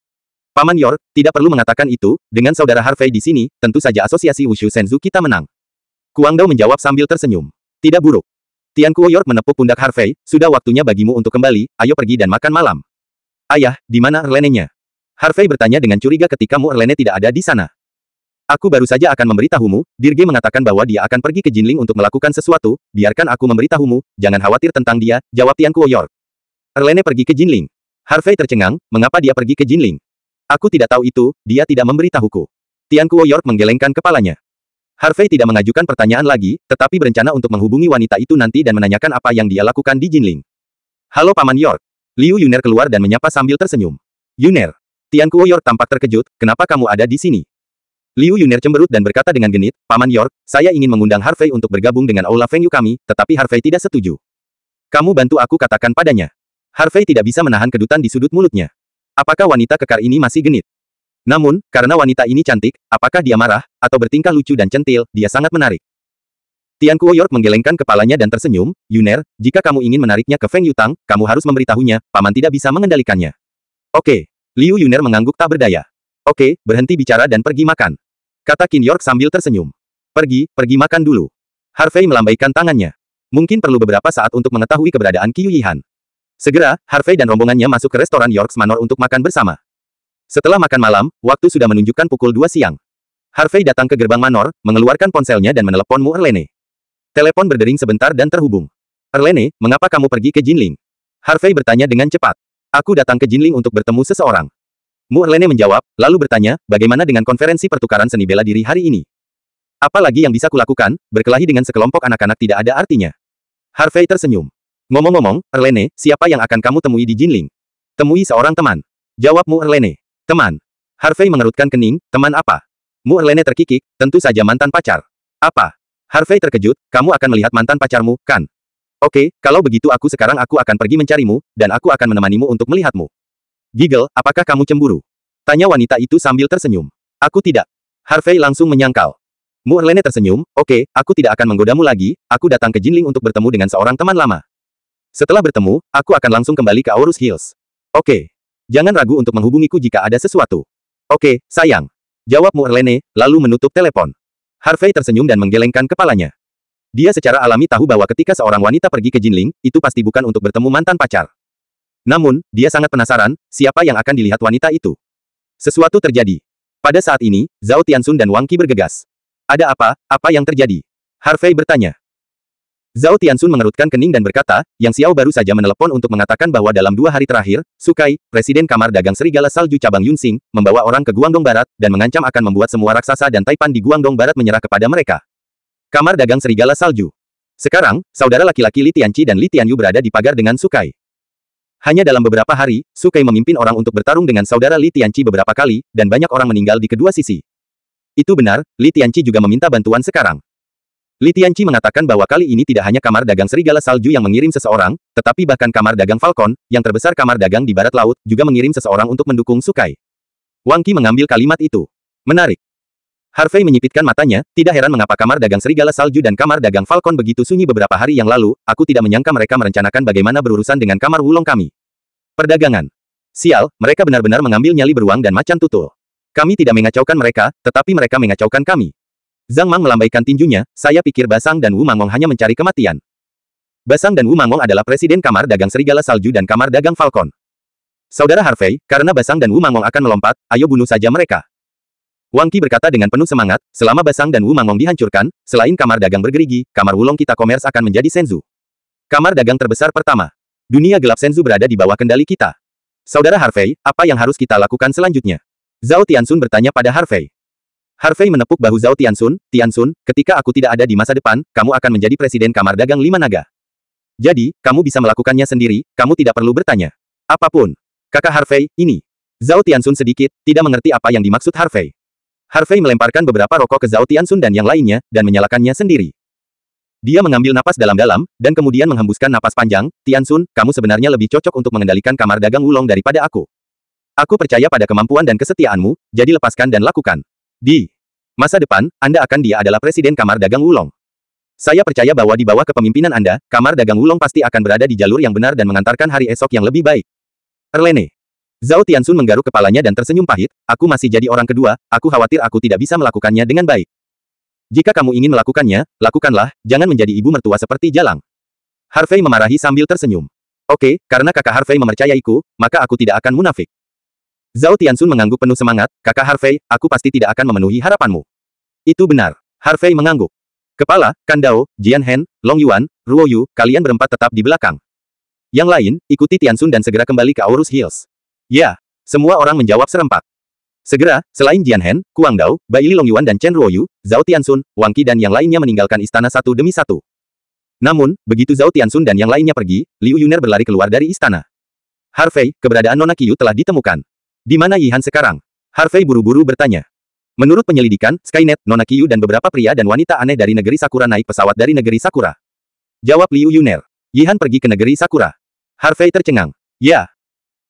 Paman York, tidak perlu mengatakan itu, dengan saudara Harvey di sini, tentu saja asosiasi Wushu Senzu kita menang. Guangdong menjawab sambil tersenyum. Tidak buruk. Tian Kuo York menepuk pundak Harvey, sudah waktunya bagimu untuk kembali, ayo pergi dan makan malam. Ayah, di mana Erlene-nya? Harvey bertanya dengan curiga ketika Mu Erlene tidak ada di sana. Aku baru saja akan memberitahumu, Dirge mengatakan bahwa dia akan pergi ke Jinling untuk melakukan sesuatu, biarkan aku memberitahumu, jangan khawatir tentang dia, jawab Tian Kuo York. Erlene pergi ke Jinling. Harvey tercengang, mengapa dia pergi ke Jinling? Aku tidak tahu itu, dia tidak memberitahuku. Tian Kuo York menggelengkan kepalanya. Harvey tidak mengajukan pertanyaan lagi, tetapi berencana untuk menghubungi wanita itu nanti dan menanyakan apa yang dia lakukan di Jinling. Halo Paman York. Liu Yuner keluar dan menyapa sambil tersenyum. Yuner. Tian Kuo York tampak terkejut, kenapa kamu ada di sini? Liu Yuner cemberut dan berkata dengan genit, Paman York, saya ingin mengundang Harvey untuk bergabung dengan Aula Feng Yu kami, tetapi Harvey tidak setuju. Kamu bantu aku katakan padanya. Harvey tidak bisa menahan kedutan di sudut mulutnya. Apakah wanita kekar ini masih genit? Namun, karena wanita ini cantik, apakah dia marah, atau bertingkah lucu dan centil, dia sangat menarik. Tian Kuo York menggelengkan kepalanya dan tersenyum, Yuner, jika kamu ingin menariknya ke Feng Yutang, kamu harus memberitahunya, Paman tidak bisa mengendalikannya. Oke. Liu Yuner mengangguk tak berdaya. Oke, berhenti bicara dan pergi makan. Kata Qin York sambil tersenyum. Pergi makan dulu. Harvey melambaikan tangannya. Mungkin perlu beberapa saat untuk mengetahui keberadaan Qiu Yihan. Segera, Harvey dan rombongannya masuk ke restoran York's Manor untuk makan bersama. Setelah makan malam, waktu sudah menunjukkan pukul 2 siang. Harvey datang ke gerbang Manor, mengeluarkan ponselnya dan menelepon Mu Erlene. Telepon berdering sebentar dan terhubung. Erlene, mengapa kamu pergi ke Jinling? Harvey bertanya dengan cepat. Aku datang ke Jinling untuk bertemu seseorang. Mu Erlene menjawab, lalu bertanya, bagaimana dengan konferensi pertukaran seni bela diri hari ini? Apalagi yang bisa kulakukan, berkelahi dengan sekelompok anak-anak tidak ada artinya. Harvey tersenyum. Ngomong-ngomong, Erlene, siapa yang akan kamu temui di Jinling? Temui seorang teman. Jawab Mu Erlene. Teman. Harvey mengerutkan kening, teman apa? Mu Erlene terkikik, tentu saja mantan pacar. Apa? Harvey terkejut, kamu akan melihat mantan pacarmu, kan? Oke, kalau begitu aku akan pergi mencarimu, dan aku akan menemanimu untuk melihatmu. Giggle, apakah kamu cemburu? Tanya wanita itu sambil tersenyum. Aku tidak. Harvey langsung menyangkal. Mu Erlene tersenyum, oke, aku tidak akan menggodamu lagi, aku datang ke Jinling untuk bertemu dengan seorang teman lama. Setelah bertemu, aku akan langsung kembali ke Aurus Hills. Oke. Jangan ragu untuk menghubungiku jika ada sesuatu. Oke, sayang. Jawab Mu Erlene, lalu menutup telepon. Harvey tersenyum dan menggelengkan kepalanya. Dia secara alami tahu bahwa ketika seorang wanita pergi ke Jinling, itu pasti bukan untuk bertemu mantan pacar. Namun, dia sangat penasaran, siapa yang akan dilihat wanita itu. Sesuatu terjadi. Pada saat ini, Zhao Tianxun dan Wang Qi bergegas. Ada apa? Apa yang terjadi? Harvey bertanya. Zhao Tianxun mengerutkan kening dan berkata, Yang Xiao baru saja menelepon untuk mengatakan bahwa dalam 2 hari terakhir, Sukai, Presiden Kamar Dagang Serigala Salju Cabang Yunsing, membawa orang ke Guangdong Barat, dan mengancam akan membuat semua raksasa dan taipan di Guangdong Barat menyerah kepada mereka. Kamar Dagang Serigala Salju. Sekarang, saudara laki-laki Li Tianqi dan Li Tianyu berada di pagar dengan Sukai. Hanya dalam beberapa hari, Sukai memimpin orang untuk bertarung dengan saudara Li Tianqi beberapa kali, dan banyak orang meninggal di kedua sisi. Itu benar, Li Tianqi juga meminta bantuan sekarang. Li Tianqi mengatakan bahwa kali ini tidak hanya Kamar Dagang Serigala Salju yang mengirim seseorang, tetapi bahkan Kamar Dagang Falcon, yang terbesar kamar dagang di barat laut, juga mengirim seseorang untuk mendukung Sukai. Wang Qi mengambil kalimat itu. Menarik. Harvey menyipitkan matanya, tidak heran mengapa Kamar Dagang Serigala Salju dan Kamar Dagang Falcon begitu sunyi beberapa hari yang lalu, aku tidak menyangka mereka merencanakan bagaimana berurusan dengan Kamar Wulong kami. Perdagangan. Sial, mereka benar-benar mengambil nyali beruang dan macan tutul. Kami tidak mengacaukan mereka, tetapi mereka mengacaukan kami. Zhang Mang melambaikan tinjunya, saya pikir Basang dan Wu Mangong hanya mencari Wang Qi berkata dengan penuh semangat, selama Basang dan Wu Mangmong dihancurkan, selain kamar dagang bergerigi, kamar Wulong kita Commerce akan menjadi Shenzhou. Kamar dagang terbesar pertama. Dunia gelap Shenzhou berada di bawah kendali kita. Saudara Harvey, apa yang harus kita lakukan selanjutnya? Zhao Tianxun bertanya pada Harvey. Harvey menepuk bahu Zhao Tianxun, Tianxun, ketika aku tidak ada di masa depan, kamu akan menjadi presiden kamar dagang 5 naga. Jadi, kamu bisa melakukannya sendiri, kamu tidak perlu bertanya. Apapun. Kakak Harvey, ini. Zhao Tianxun sedikit, tidak mengerti apa yang dimaksud Harvey. Harvey melemparkan beberapa rokok ke Zhao Tianxun dan yang lainnya, dan menyalakannya sendiri. Dia mengambil napas dalam-dalam, dan kemudian menghembuskan napas panjang. Tianxun, kamu sebenarnya lebih cocok untuk mengendalikan kamar dagang Wulong daripada aku. Aku percaya pada kemampuan dan kesetiaanmu, jadi lepaskan dan lakukan. Di masa depan, Anda akan dia adalah presiden kamar dagang Wulong. Saya percaya bahwa di bawah kepemimpinan Anda, kamar dagang Wulong pasti akan berada di jalur yang benar dan mengantarkan hari esok yang lebih baik. Erlene. Zhao Tianxun menggaruk kepalanya dan tersenyum pahit, aku masih jadi orang kedua, aku khawatir aku tidak bisa melakukannya dengan baik. Jika kamu ingin melakukannya, lakukanlah, jangan menjadi ibu mertua seperti Jalang. Harvey memarahi sambil tersenyum. Oke, karena kakak Harvey mempercayaiku, maka aku tidak akan munafik. Zhao Tianxun mengangguk penuh semangat, kakak Harvey, aku pasti tidak akan memenuhi harapanmu. Itu benar. Harvey mengangguk. Kepala, Kandao, Jian Hen, Long Yuan, Ruo Yu, kalian berempat tetap di belakang. Yang lain, ikuti Tianxun dan segera kembali ke Aurus Hills. Ya, semua orang menjawab serempak. Segera, selain Jian Hen, Kuang Dao, Bai Li Long Yuan dan Chen Ruo Yu, Zhao Tianxun, Wang Qi dan yang lainnya meninggalkan istana satu demi satu. Namun, begitu Zhao Tianxun dan yang lainnya pergi, Liu Yuner berlari keluar dari istana. Harvey, keberadaan Nona Qiu telah ditemukan. Di mana Yihan sekarang? Harvey buru-buru bertanya. Menurut penyelidikan, Skynet, Nona Qiu dan beberapa pria dan wanita aneh dari negeri Sakura naik pesawat dari negeri Sakura. Jawab Liu Yuner. Yihan pergi ke negeri Sakura. Harvey tercengang. Ya.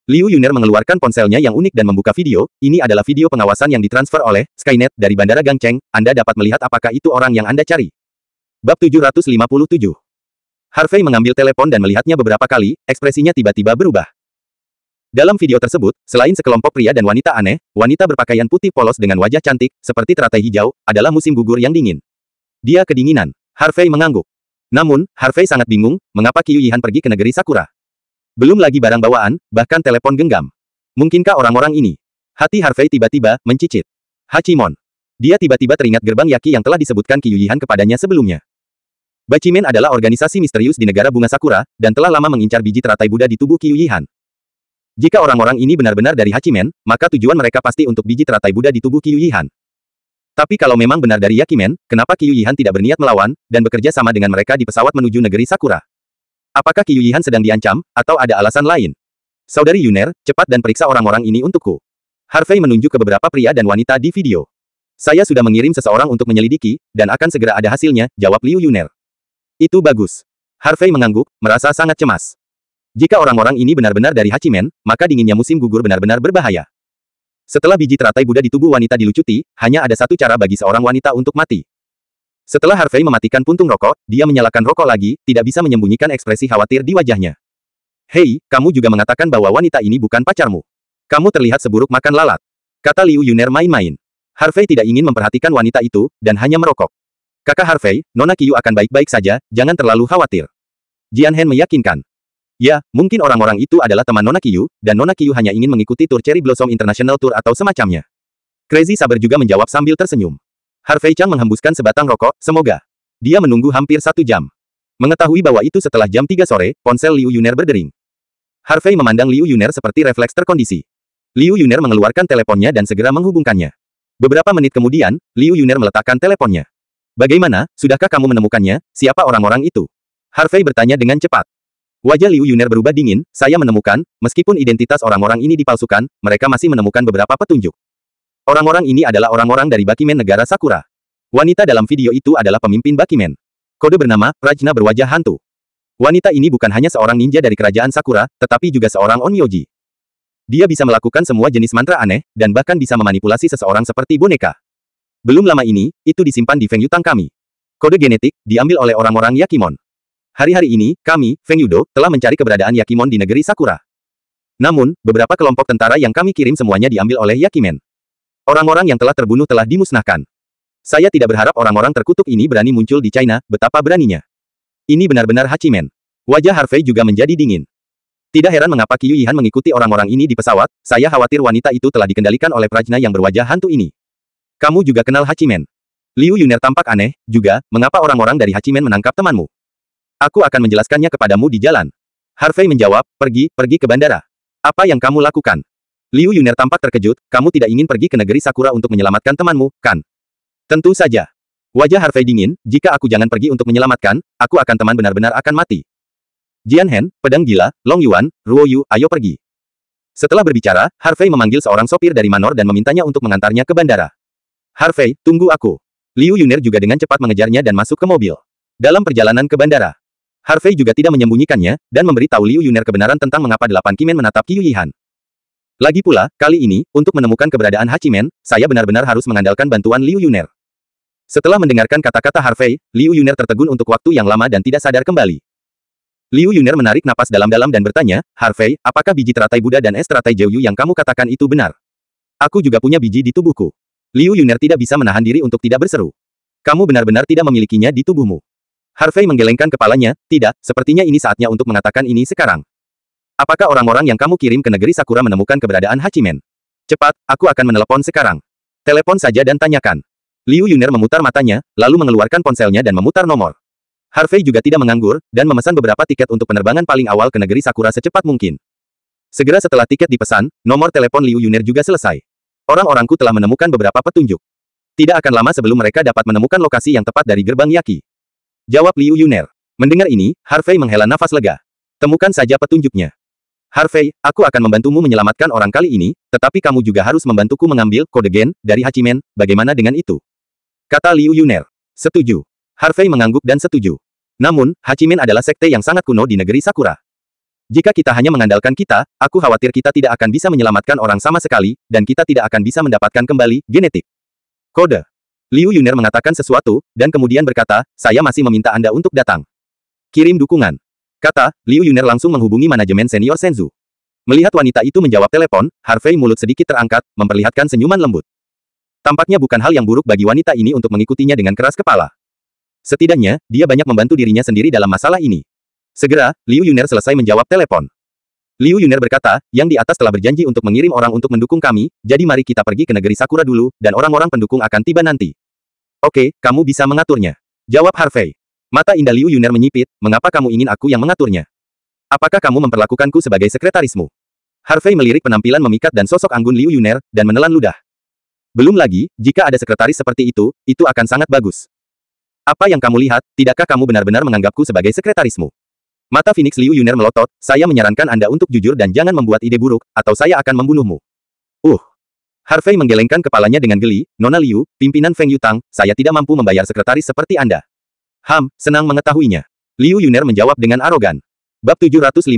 Liu Yuner mengeluarkan ponselnya yang unik dan membuka video. Ini adalah video pengawasan yang ditransfer oleh Skynet dari Bandara Gangcheng. Anda dapat melihat apakah itu orang yang Anda cari. Bab 757. Harvey mengambil telepon dan melihatnya beberapa kali, ekspresinya tiba-tiba berubah. Dalam video tersebut, selain sekelompok pria dan wanita aneh, wanita berpakaian putih polos dengan wajah cantik, seperti teratai hijau, adalah musim gugur yang dingin. Dia kedinginan. Harvey mengangguk. Namun, Harvey sangat bingung, mengapa Qiu Yihan pergi ke negeri Sakura. Belum lagi barang bawaan, bahkan telepon genggam. Mungkinkah orang-orang ini? Hati Harvey tiba-tiba mencicit. Hachimon. Dia tiba-tiba teringat gerbang Yaki yang telah disebutkan Qiu Yihan kepadanya sebelumnya. Bachimen adalah organisasi misterius di negara bunga Sakura, dan telah lama mengincar biji teratai Buddha di tubuh Qiu Yihan. Jika orang-orang ini benar-benar dari Hachimen, maka tujuan mereka pasti untuk biji teratai Buddha di tubuh Qiu Yihan. Tapi kalau memang benar dari Yakimen, kenapa Qiu Yihan tidak berniat melawan, dan bekerja sama dengan mereka di pesawat menuju negeri Sakura? Apakah Qiu Yihan sedang diancam, atau ada alasan lain? Saudari Yuner, cepat dan periksa orang-orang ini untukku. Harvey menunjuk ke beberapa pria dan wanita di video. Saya sudah mengirim seseorang untuk menyelidiki, dan akan segera ada hasilnya, jawab Liu Yuner. Itu bagus. Harvey mengangguk, merasa sangat cemas. Jika orang-orang ini benar-benar dari Hachimen, maka dinginnya musim gugur benar-benar berbahaya. Setelah biji teratai Buddha di tubuh wanita dilucuti, hanya ada satu cara bagi seorang wanita untuk mati. Setelah Harvey mematikan puntung rokok, dia menyalakan rokok lagi, tidak bisa menyembunyikan ekspresi khawatir di wajahnya. Hei, kamu juga mengatakan bahwa wanita ini bukan pacarmu. Kamu terlihat seburuk makan lalat. Kata Liu Yuner main-main. Harvey tidak ingin memperhatikan wanita itu, dan hanya merokok. Kakak Harvey, Nona Qiu akan baik-baik saja, jangan terlalu khawatir. Jian Hen meyakinkan. Ya, mungkin orang-orang itu adalah teman Nona Qiu, dan Nona Qiu hanya ingin mengikuti tur Cherry Blossom International Tour atau semacamnya. Crazy Saber juga menjawab sambil tersenyum. Harvey Chang menghembuskan sebatang rokok, semoga. Dia menunggu hampir 1 jam. Mengetahui bahwa itu setelah jam 3 sore, ponsel Liu Yuner berdering. Harvey memandang Liu Yuner seperti refleks terkondisi. Liu Yuner mengeluarkan teleponnya dan segera menghubungkannya. Beberapa menit kemudian, Liu Yuner meletakkan teleponnya. Bagaimana, sudahkah kamu menemukannya, siapa orang-orang itu? Harvey bertanya dengan cepat. Wajah Liu Yuner berubah dingin, saya menemukan, meskipun identitas orang-orang ini dipalsukan, mereka masih menemukan beberapa petunjuk. Orang-orang ini adalah orang-orang dari Bakimen negara Sakura. Wanita dalam video itu adalah pemimpin Bakimen. Kode bernama, Prajna berwajah hantu. Wanita ini bukan hanya seorang ninja dari kerajaan Sakura, tetapi juga seorang onmyoji. Dia bisa melakukan semua jenis mantra aneh, dan bahkan bisa memanipulasi seseorang seperti boneka. Belum lama ini, itu disimpan di Feng Yutang kami. Kode genetik, diambil oleh orang-orang Yakimon. Hari-hari ini, kami, Feng Yudo, telah mencari keberadaan Yakimon di negeri Sakura. Namun, beberapa kelompok tentara yang kami kirim semuanya diambil oleh Yakimen. Orang-orang yang telah terbunuh telah dimusnahkan. Saya tidak berharap orang-orang terkutuk ini berani muncul di China, betapa beraninya. Ini benar-benar Hachimen. Wajah Harvey juga menjadi dingin. Tidak heran mengapa Qiu Yihan mengikuti orang-orang ini di pesawat, saya khawatir wanita itu telah dikendalikan oleh Prajna yang berwajah hantu ini. Kamu juga kenal Hachimen. Liu Yuner tampak aneh, juga, mengapa orang-orang dari Hachimen menangkap temanmu? Aku akan menjelaskannya kepadamu di jalan. Harvey menjawab, pergi ke bandara. Apa yang kamu lakukan? Liu Yuner tampak terkejut, kamu tidak ingin pergi ke negeri Sakura untuk menyelamatkan temanmu, kan? Tentu saja. Wajah Harvey dingin, jika aku jangan pergi untuk menyelamatkan, aku akan teman benar-benar akan mati. Jian Hen, pedang gila, Long Yuan, Ruo Yu, ayo pergi. Setelah berbicara, Harvey memanggil seorang sopir dari Manor dan memintanya untuk mengantarnya ke bandara. Harvey, tunggu aku. Liu Yuner juga dengan cepat mengejarnya dan masuk ke mobil. Dalam perjalanan ke bandara, Harvey juga tidak menyembunyikannya, dan memberi tahu Liu Yuner kebenaran tentang mengapa 8 Kimen menatap Qiu Yihan. Lagi pula, kali ini, untuk menemukan keberadaan Hachimen, saya benar-benar harus mengandalkan bantuan Liu Yuner. Setelah mendengarkan kata-kata Harvey, Liu Yuner tertegun untuk waktu yang lama dan tidak sadar kembali. Liu Yuner menarik napas dalam-dalam dan bertanya, Harvey, apakah biji teratai Buddha dan es teratai Jiuyu yang kamu katakan itu benar? Aku juga punya biji di tubuhku. Liu Yuner tidak bisa menahan diri untuk tidak berseru. Kamu benar-benar tidak memilikinya di tubuhmu. Harvey menggelengkan kepalanya, tidak, sepertinya ini saatnya untuk mengatakan ini sekarang. Apakah orang-orang yang kamu kirim ke negeri Sakura menemukan keberadaan Hachimen? Cepat, aku akan menelepon sekarang. Telepon saja dan tanyakan. Liu Yuner memutar matanya, lalu mengeluarkan ponselnya dan memutar nomor. Harvey juga tidak menganggur, dan memesan beberapa tiket untuk penerbangan paling awal ke negeri Sakura secepat mungkin. Segera setelah tiket dipesan, nomor telepon Liu Yuner juga selesai. Orang-orangku telah menemukan beberapa petunjuk. Tidak akan lama sebelum mereka dapat menemukan lokasi yang tepat dari gerbang Yaki. Jawab Liu Yuner. Mendengar ini, Harvey menghela nafas lega. Temukan saja petunjuknya. Harvey, aku akan membantumu menyelamatkan orang kali ini, tetapi kamu juga harus membantuku mengambil kode gen dari Hachimen, bagaimana dengan itu? Kata Liu Yuner. Setuju. Harvey mengangguk dan setuju. Namun, Hachimen adalah sekte yang sangat kuno di negeri Sakura. Jika kita hanya mengandalkan kita, aku khawatir kita tidak akan bisa menyelamatkan orang sama sekali, dan kita tidak akan bisa mendapatkan kembali genetik. Kode. Liu Yuner mengatakan sesuatu, dan kemudian berkata, saya masih meminta Anda untuk datang. Kirim dukungan. Kata, Liu Yuner langsung menghubungi manajemen senior Senzu. Melihat wanita itu menjawab telepon, Harvey mulut sedikit terangkat, memperlihatkan senyuman lembut. Tampaknya bukan hal yang buruk bagi wanita ini untuk mengikutinya dengan keras kepala. Setidaknya, dia banyak membantu dirinya sendiri dalam masalah ini. Segera, Liu Yuner selesai menjawab telepon. Liu Yuner berkata, yang di atas telah berjanji untuk mengirim orang untuk mendukung kami, jadi mari kita pergi ke negeri Sakura dulu, dan orang-orang pendukung akan tiba nanti. Oke, kamu bisa mengaturnya. Jawab Harvey. Mata indah Liu Yuner menyipit, mengapa kamu ingin aku yang mengaturnya? Apakah kamu memperlakukanku sebagai sekretarismu? Harvey melirik penampilan memikat dan sosok anggun Liu Yuner, dan menelan ludah. Belum lagi, jika ada sekretaris seperti itu akan sangat bagus. Apa yang kamu lihat, tidakkah kamu benar-benar menganggapku sebagai sekretarismu? Mata Phoenix Liu Yuner melotot, saya menyarankan Anda untuk jujur dan jangan membuat ide buruk, atau saya akan membunuhmu. Harvey menggelengkan kepalanya dengan geli, Nona Liu, pimpinan Feng Yutang, saya tidak mampu membayar sekretaris seperti Anda. Senang mengetahuinya. Liu Yuner menjawab dengan arogan. Bab 758.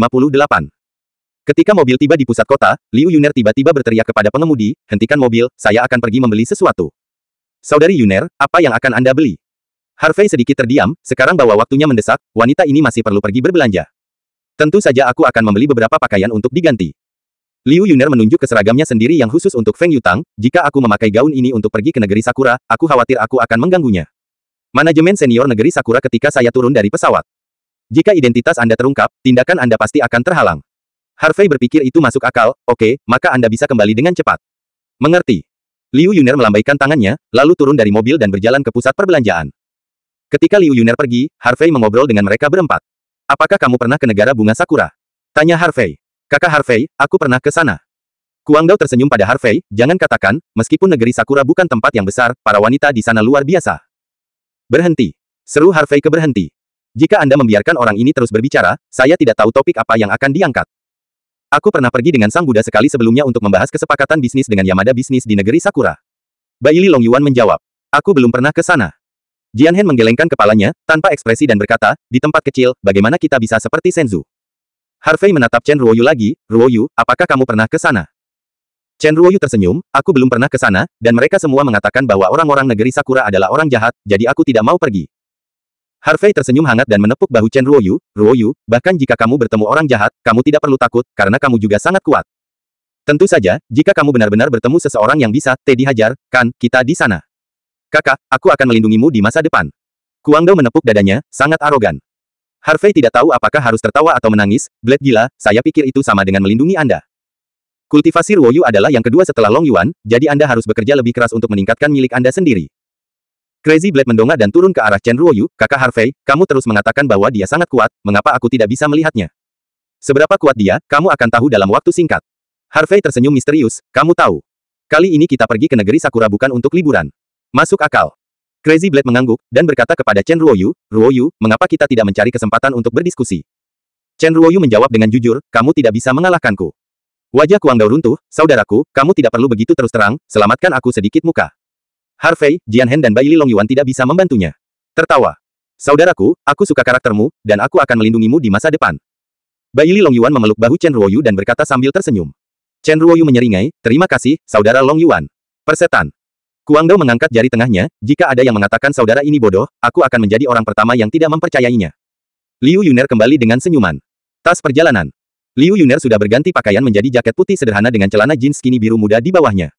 Ketika mobil tiba di pusat kota, Liu Yuner tiba-tiba berteriak kepada pengemudi, hentikan mobil, saya akan pergi membeli sesuatu. Saudari Yuner, apa yang akan Anda beli? Harvey sedikit terdiam, sekarang bahwa waktunya mendesak, wanita ini masih perlu pergi berbelanja. Tentu saja aku akan membeli beberapa pakaian untuk diganti. Liu Yuner menunjuk ke seragamnya sendiri yang khusus untuk Feng Yutang, jika aku memakai gaun ini untuk pergi ke negeri Sakura, aku khawatir aku akan mengganggunya. Manajemen senior negeri Sakura ketika saya turun dari pesawat. Jika identitas Anda terungkap, tindakan Anda pasti akan terhalang. Harvey berpikir itu masuk akal, oke, maka Anda bisa kembali dengan cepat. Mengerti. Liu Yuner melambaikan tangannya, lalu turun dari mobil dan berjalan ke pusat perbelanjaan. Ketika Liu Yuner pergi, Harvey mengobrol dengan mereka berempat. Apakah kamu pernah ke negara bunga Sakura? Tanya Harvey. Kakak Harvey, aku pernah ke sana. Kuang Dao tersenyum pada Harvey, jangan katakan, meskipun negeri Sakura bukan tempat yang besar, para wanita di sana luar biasa. Berhenti. Seru Harvey ke berhenti. Jika Anda membiarkan orang ini terus berbicara, saya tidak tahu topik apa yang akan diangkat. Aku pernah pergi dengan Sang Buddha sekali sebelumnya untuk membahas kesepakatan bisnis dengan Yamada bisnis di negeri Sakura. Baili Long Yuan menjawab. Aku belum pernah ke sana. Jian Hen menggelengkan kepalanya, tanpa ekspresi dan berkata, di tempat kecil, bagaimana kita bisa seperti Senzu? Harvey menatap Chen Ruoyu lagi, Ruoyu, apakah kamu pernah ke sana? Chen Ruoyu tersenyum, aku belum pernah ke sana, dan mereka semua mengatakan bahwa orang-orang negeri Sakura adalah orang jahat, jadi aku tidak mau pergi. Harvey tersenyum hangat dan menepuk bahu Chen Ruoyu, Ruoyu, bahkan jika kamu bertemu orang jahat, kamu tidak perlu takut, karena kamu juga sangat kuat. Tentu saja, jika kamu benar-benar bertemu seseorang yang bisa, dihajar, kan, kita di sana. Kakak, aku akan melindungimu di masa depan. Kuang Dao menepuk dadanya, sangat arogan. Harvey tidak tahu apakah harus tertawa atau menangis, Blade gila, saya pikir itu sama dengan melindungi Anda. Kultivasi Ruoyu adalah yang kedua setelah Long Yuan, jadi Anda harus bekerja lebih keras untuk meningkatkan milik Anda sendiri. Crazy Blade mendongak dan turun ke arah Chen Ruoyu. Kakak Harvey, kamu terus mengatakan bahwa dia sangat kuat, mengapa aku tidak bisa melihatnya? Seberapa kuat dia, kamu akan tahu dalam waktu singkat. Harvey tersenyum misterius, kamu tahu. Kali ini kita pergi ke negeri Sakura bukan untuk liburan. Masuk akal. Crazy Blade mengangguk, dan berkata kepada Chen Ruoyu, Ruoyu, mengapa kita tidak mencari kesempatan untuk berdiskusi? Chen Ruoyu menjawab dengan jujur, kamu tidak bisa mengalahkanku. Wajah Kuang Dao runtuh, saudaraku, kamu tidak perlu begitu terus terang, selamatkan aku sedikit muka. Harvey, Jian Hen dan Bai Li Long Yuan tidak bisa membantunya. Tertawa. Saudaraku, aku suka karaktermu, dan aku akan melindungimu di masa depan. Bai Li Long Yuan memeluk bahu Chen Ruoyu dan berkata sambil tersenyum. Chen Ruoyu menyeringai, terima kasih, saudara Long Yuan. Persetan. Kuang Dao mengangkat jari tengahnya, jika ada yang mengatakan saudara ini bodoh, aku akan menjadi orang pertama yang tidak mempercayainya. Liu Yuner kembali dengan senyuman. Tas perjalanan. Liu Yuner sudah berganti pakaian menjadi jaket putih sederhana dengan celana jeans skinny biru muda di bawahnya.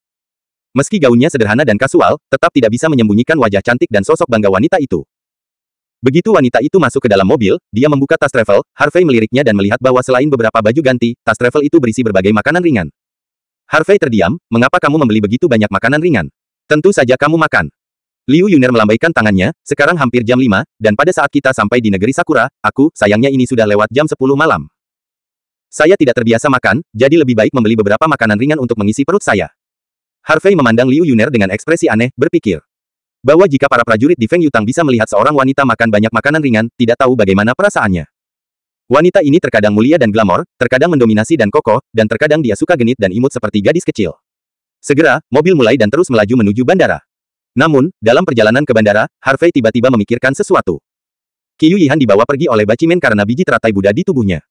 Meski gaunnya sederhana dan kasual, tetap tidak bisa menyembunyikan wajah cantik dan sosok bangga wanita itu. Begitu wanita itu masuk ke dalam mobil, dia membuka tas travel, Harvey meliriknya dan melihat bahwa selain beberapa baju ganti, tas travel itu berisi berbagai makanan ringan. Harvey terdiam, mengapa kamu membeli begitu banyak makanan ringan? Tentu saja kamu makan. Liu Yuner melambaikan tangannya, sekarang hampir jam 5, dan pada saat kita sampai di negeri Sakura, sayangnya ini sudah lewat jam 10 malam. Saya tidak terbiasa makan, jadi lebih baik membeli beberapa makanan ringan untuk mengisi perut saya. Harvey memandang Liu Yuner dengan ekspresi aneh, berpikir bahwa jika para prajurit di Feng Yutang bisa melihat seorang wanita makan banyak makanan ringan, tidak tahu bagaimana perasaannya. Wanita ini terkadang mulia dan glamor, terkadang mendominasi dan kokoh, dan terkadang dia suka genit dan imut seperti gadis kecil. Segera, mobil mulai dan terus melaju menuju bandara. Namun, dalam perjalanan ke bandara, Harvey tiba-tiba memikirkan sesuatu. Qiyu Yihan dibawa pergi oleh Bacimen karena biji teratai Buddha di tubuhnya.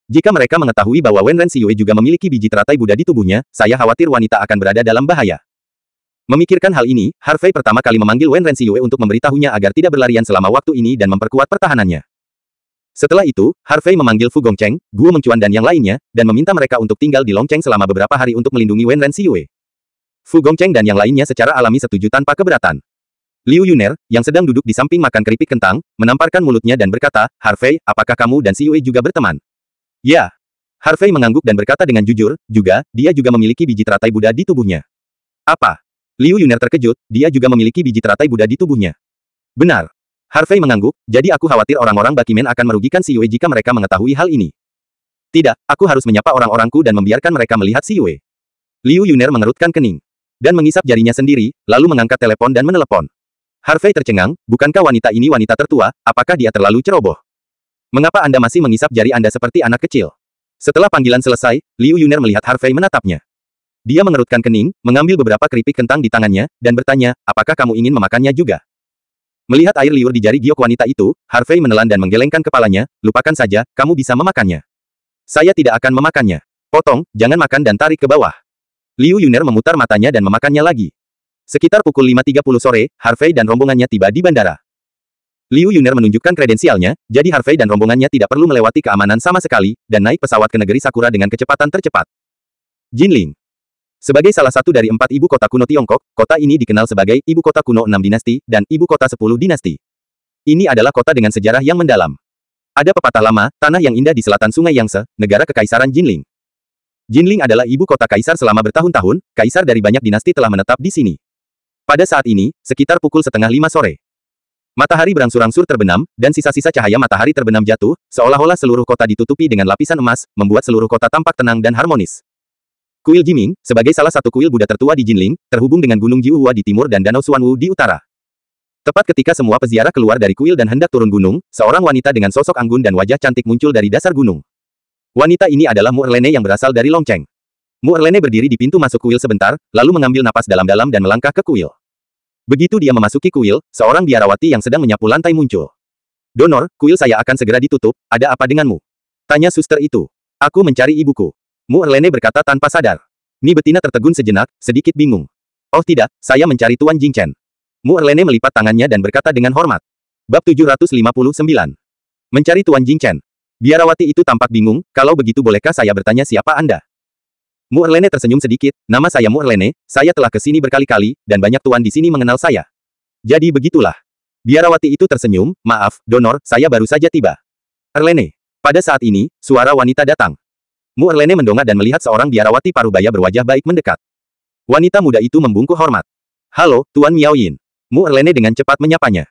Jika mereka mengetahui bahwa Wen Ren Xiyue juga memiliki biji teratai Buddha di tubuhnya, saya khawatir wanita akan berada dalam bahaya. Memikirkan hal ini, Harvey pertama kali memanggil Wen Ren Xiyue untuk memberitahunya agar tidak berlarian selama waktu ini dan memperkuat pertahanannya. Setelah itu, Harvey memanggil Fu Gongcheng, Guo Mengcuan dan yang lainnya, dan meminta mereka untuk tinggal di Longcheng selama beberapa hari untuk melindungi Wen Ren Xiyue. Fu Gongcheng dan yang lainnya secara alami setuju tanpa keberatan. Liu Yuner, yang sedang duduk di samping makan keripik kentang, menamparkan mulutnya dan berkata, Harvey, apakah kamu dan Xiyue juga berteman? Ya. Harvey mengangguk dan berkata dengan jujur, dia juga memiliki biji teratai Buddha di tubuhnya. Apa? Liu Yuner terkejut, dia juga memiliki biji teratai Buddha di tubuhnya. Benar. Harvey mengangguk, jadi aku khawatir orang-orang Bakimen akan merugikan Xiyue jika mereka mengetahui hal ini. Tidak, aku harus menyapa orang-orangku dan membiarkan mereka melihat Xiyue. Liu Yuner mengerutkan kening. Dan mengisap jarinya sendiri, lalu mengangkat telepon dan menelepon. Harvey tercengang, bukankah wanita ini wanita tertua, apakah dia terlalu ceroboh? Mengapa Anda masih mengisap jari Anda seperti anak kecil? Setelah panggilan selesai, Liu Yuner melihat Harvey menatapnya. Dia mengerutkan kening, mengambil beberapa keripik kentang di tangannya, dan bertanya, apakah kamu ingin memakannya juga? Melihat air liur di jari giok wanita itu, Harvey menelan dan menggelengkan kepalanya, lupakan saja, kamu bisa memakannya. Saya tidak akan memakannya. Potong, jangan makan dan tarik ke bawah. Liu Yuner memutar matanya dan memakannya lagi. Sekitar pukul 5.30 sore, Harvey dan rombongannya tiba di bandara. Liu Yuner menunjukkan kredensialnya, jadi Harvey dan rombongannya tidak perlu melewati keamanan sama sekali, dan naik pesawat ke negeri Sakura dengan kecepatan tercepat. Jinling. Sebagai salah satu dari 4 ibu kota kuno Tiongkok, kota ini dikenal sebagai ibu kota kuno 6 dinasti, dan ibu kota 10 dinasti. Ini adalah kota dengan sejarah yang mendalam. Ada pepatah lama, tanah yang indah di selatan sungai Yangtze, negara kekaisaran Jinling. Jinling adalah ibu kota kaisar selama bertahun-tahun, kaisar dari banyak dinasti telah menetap di sini. Pada saat ini, sekitar pukul 4:30 sore. Matahari berangsur-angsur terbenam, dan sisa-sisa cahaya matahari terbenam jatuh, seolah-olah seluruh kota ditutupi dengan lapisan emas, membuat seluruh kota tampak tenang dan harmonis. Kuil Jiming, sebagai salah satu kuil Buddha tertua di Jinling, terhubung dengan Gunung Jiuhua di timur dan Danau Xuanwu di utara. Tepat ketika semua peziarah keluar dari kuil dan hendak turun gunung, seorang wanita dengan sosok anggun dan wajah cantik muncul dari dasar gunung. Wanita ini adalah Mu Erlene yang berasal dari Longcheng. Mu Erlene berdiri di pintu masuk kuil sebentar, lalu mengambil napas dalam-dalam dan melangkah ke kuil. Begitu dia memasuki kuil, seorang biarawati yang sedang menyapu lantai muncul. Donor, kuil saya akan segera ditutup, ada apa denganmu? Tanya suster itu. Aku mencari ibuku. Mu Erlene berkata tanpa sadar. Ni betina tertegun sejenak, sedikit bingung. Oh tidak, saya mencari Tuan Jingchen. Mu Erlene melipat tangannya dan berkata dengan hormat. Bab 759. Mencari Tuan Jingchen. Biarawati itu tampak bingung, kalau begitu bolehkah saya bertanya siapa Anda? Mu Erlene tersenyum sedikit, nama saya Mu Erlene, saya telah ke sini berkali-kali, dan banyak tuan di sini mengenal saya. Jadi begitulah. Biarawati itu tersenyum, maaf, Donor, saya baru saja tiba. Erlene. Pada saat ini, suara wanita datang. Mu Erlene mendongak dan melihat seorang biarawati parubaya berwajah baik mendekat. Wanita muda itu membungkuk hormat. Halo, Tuan Miao Yin. Mu Erlene dengan cepat menyapanya.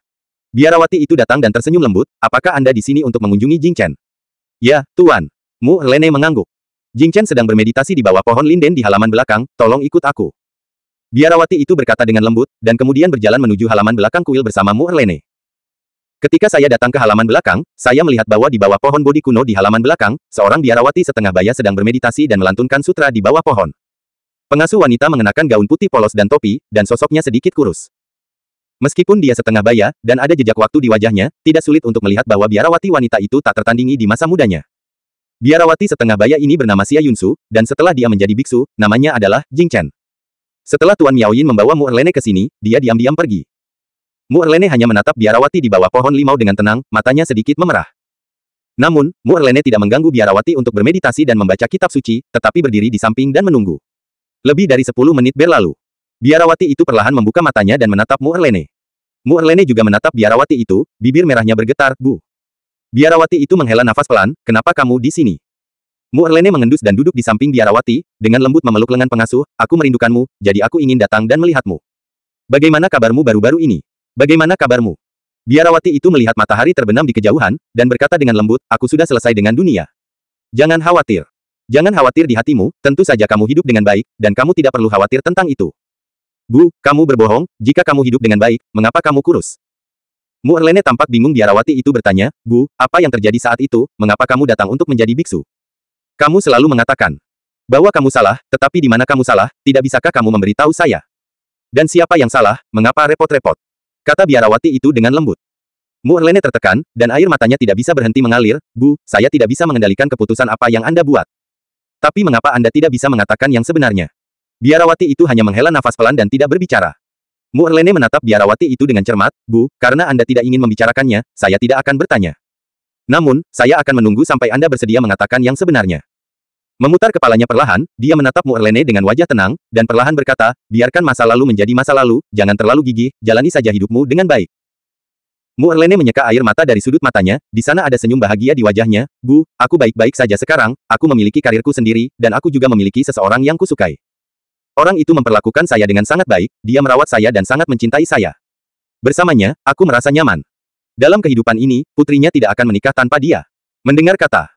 Biarawati itu datang dan tersenyum lembut, apakah Anda di sini untuk mengunjungi Jing Chen? Ya, Tuan. Mu Erlene mengangguk. Jing Chen sedang bermeditasi di bawah pohon linden di halaman belakang, tolong ikut aku. Biarawati itu berkata dengan lembut, dan kemudian berjalan menuju halaman belakang kuil bersama Mu Erlene. Ketika saya datang ke halaman belakang, saya melihat bahwa di bawah pohon bodi kuno di halaman belakang, seorang biarawati setengah baya sedang bermeditasi dan melantunkan sutra di bawah pohon. Pengasuh wanita mengenakan gaun putih polos dan topi, dan sosoknya sedikit kurus. Meskipun dia setengah baya, dan ada jejak waktu di wajahnya, tidak sulit untuk melihat bahwa biarawati wanita itu tak tertandingi di masa mudanya. Biarawati setengah baya ini bernama Xia Yunsu, dan setelah dia menjadi biksu, namanya adalah Jing Chen. Setelah Tuan Miao Yin membawa Mu Erlene ke sini, dia diam-diam pergi. Mu Erlene hanya menatap biarawati di bawah pohon limau dengan tenang, matanya sedikit memerah. Namun, Mu Erlene tidak mengganggu biarawati untuk bermeditasi dan membaca kitab suci, tetapi berdiri di samping dan menunggu. Lebih dari 10 menit berlalu. Biarawati itu perlahan membuka matanya dan menatap Mu Erlene. Mu Erlene juga menatap biarawati itu, bibir merahnya bergetar, Bu. Biarawati itu menghela nafas pelan, kenapa kamu di sini? Mu Erlene mengendus dan duduk di samping biarawati, dengan lembut memeluk lengan pengasuh, aku merindukanmu, jadi aku ingin datang dan melihatmu. Bagaimana kabarmu baru-baru ini? Bagaimana kabarmu? Biarawati itu melihat matahari terbenam di kejauhan, dan berkata dengan lembut, aku sudah selesai dengan dunia. Jangan khawatir. Jangan khawatir di hatimu, tentu saja kamu hidup dengan baik, dan kamu tidak perlu khawatir tentang itu. Bu, kamu berbohong, jika kamu hidup dengan baik, mengapa kamu kurus? Mu Erlene tampak bingung. Biarawati itu bertanya, Bu, apa yang terjadi saat itu, mengapa kamu datang untuk menjadi biksu? Kamu selalu mengatakan bahwa kamu salah, tetapi di mana kamu salah, tidak bisakah kamu memberitahu saya? Dan siapa yang salah, mengapa repot-repot? Kata biarawati itu dengan lembut. Mu Erlene tertekan, dan air matanya tidak bisa berhenti mengalir, Bu, saya tidak bisa mengendalikan keputusan apa yang Anda buat. Tapi mengapa Anda tidak bisa mengatakan yang sebenarnya? Biarawati itu hanya menghela nafas pelan dan tidak berbicara. Mu Erlene menatap biarawati itu dengan cermat, Bu, karena Anda tidak ingin membicarakannya, saya tidak akan bertanya. Namun, saya akan menunggu sampai Anda bersedia mengatakan yang sebenarnya. Memutar kepalanya perlahan, dia menatap Mu Erlene dengan wajah tenang, dan perlahan berkata, biarkan masa lalu menjadi masa lalu, jangan terlalu gigih, jalani saja hidupmu dengan baik. Mu Erlene menyeka air mata dari sudut matanya, di sana ada senyum bahagia di wajahnya, Bu, aku baik-baik saja sekarang, aku memiliki karirku sendiri, dan aku juga memiliki seseorang yang kusukai. Orang itu memperlakukan saya dengan sangat baik, dia merawat saya dan sangat mencintai saya. Bersamanya, aku merasa nyaman. Dalam kehidupan ini, putrinya tidak akan menikah tanpa dia. Mendengar kata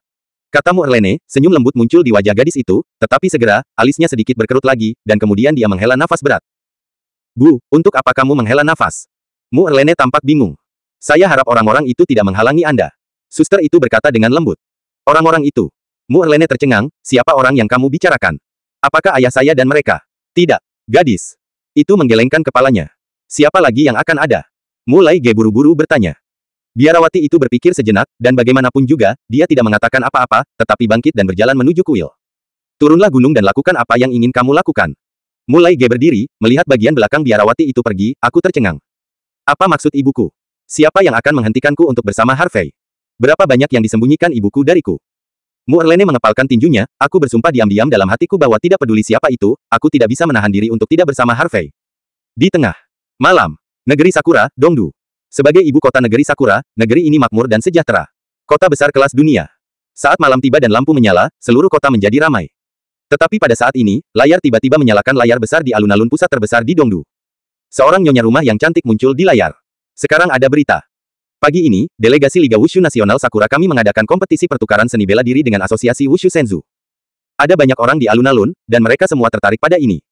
Mu Erlene, senyum lembut muncul di wajah gadis itu, tetapi segera, alisnya sedikit berkerut lagi, dan kemudian dia menghela nafas berat. Bu, untuk apa kamu menghela nafas? Mu Erlene tampak bingung. Saya harap orang-orang itu tidak menghalangi Anda. Suster itu berkata dengan lembut. Orang-orang itu. Mu Erlene tercengang, siapa orang yang kamu bicarakan? Apakah ayah saya dan mereka? Tidak. Gadis. Itu menggelengkan kepalanya. Siapa lagi yang akan ada? Mulai Ge buru-buru bertanya. Biarawati itu berpikir sejenak, dan bagaimanapun juga, dia tidak mengatakan apa-apa, tetapi bangkit dan berjalan menuju kuil. Turunlah gunung dan lakukan apa yang ingin kamu lakukan. Mulai Ge berdiri, melihat bagian belakang biarawati itu pergi, aku tercengang. Apa maksud ibuku? Siapa yang akan menghentikanku untuk bersama Harvey? Berapa banyak yang disembunyikan ibuku dariku? Mu Erlene mengepalkan tinjunya, aku bersumpah diam-diam dalam hatiku bahwa tidak peduli siapa itu, aku tidak bisa menahan diri untuk tidak bersama Harvey. Di tengah malam, negeri Sakura, Dongdu. Sebagai ibu kota negeri Sakura, negeri ini makmur dan sejahtera. Kota besar kelas dunia. Saat malam tiba dan lampu menyala, seluruh kota menjadi ramai. Tetapi pada saat ini, layar tiba-tiba menyalakan layar besar di alun-alun pusat terbesar di Dongdu. Seorang nyonya rumah yang cantik muncul di layar. Sekarang ada berita. Pagi ini, delegasi Liga Wushu Nasional Sakura kami mengadakan kompetisi pertukaran seni bela diri dengan Asosiasi Wushu Senzu. Ada banyak orang di alun-alun, dan mereka semua tertarik pada ini.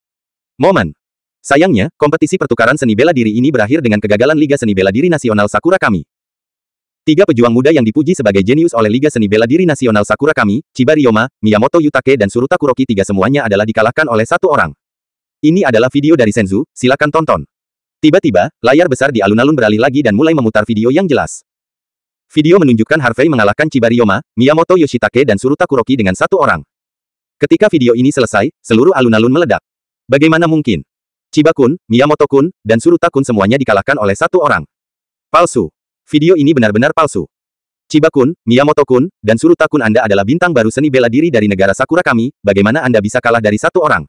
Momen. Sayangnya, kompetisi pertukaran seni bela diri ini berakhir dengan kegagalan Liga Seni Bela Diri Nasional Sakura kami. 3 pejuang muda yang dipuji sebagai jenius oleh Liga Seni Bela Diri Nasional Sakura kami, Chiba Ryoma, Miyamoto Yutake dan Suruta Kuroki, 3 semuanya adalah dikalahkan oleh 1 orang. Ini adalah video dari Senzu, silakan tonton. Tiba-tiba, layar besar di alun-alun beralih lagi dan mulai memutar video yang jelas. Video menunjukkan Harvey mengalahkan Chiba Ryoma, Miyamoto Yoshitake dan Suruta Kuroki dengan 1 orang. Ketika video ini selesai, seluruh alun-alun meledak. Bagaimana mungkin? Chiba-kun, Miyamoto-kun, dan Suruta-kun semuanya dikalahkan oleh 1 orang. Palsu. Video ini benar-benar palsu. Chiba-kun, Miyamoto-kun, dan Suruta-kun, Anda adalah bintang baru seni bela diri dari negara Sakura kami, bagaimana Anda bisa kalah dari 1 orang?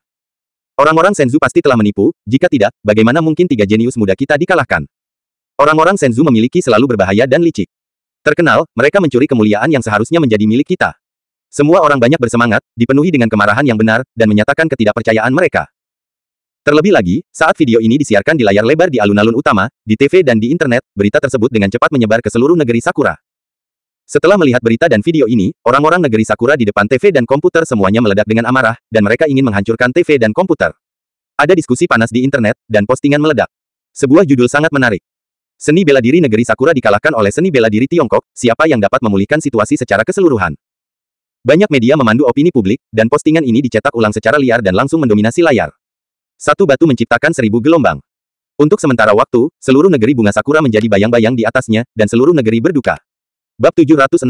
Orang-orang Senzu pasti telah menipu, jika tidak, bagaimana mungkin 3 jenius muda kita dikalahkan? Orang-orang Senzu memiliki selalu berbahaya dan licik. Terkenal, mereka mencuri kemuliaan yang seharusnya menjadi milik kita. Semua orang banyak bersemangat, dipenuhi dengan kemarahan yang benar, dan menyatakan ketidakpercayaan mereka. Terlebih lagi, saat video ini disiarkan di layar lebar di alun-alun utama, di TV dan di internet, berita tersebut dengan cepat menyebar ke seluruh negeri Sakura. Setelah melihat berita dan video ini, orang-orang negeri Sakura di depan TV dan komputer semuanya meledak dengan amarah, dan mereka ingin menghancurkan TV dan komputer. Ada diskusi panas di internet, dan postingan meledak. Sebuah judul sangat menarik. Seni bela diri negeri Sakura dikalahkan oleh seni bela diri Tiongkok, siapa yang dapat memulihkan situasi secara keseluruhan. Banyak media memandu opini publik, dan postingan ini dicetak ulang secara liar dan langsung mendominasi layar. Satu batu menciptakan 1000 gelombang. Untuk sementara waktu, seluruh negeri bunga Sakura menjadi bayang-bayang di atasnya, dan seluruh negeri berduka. Bab 760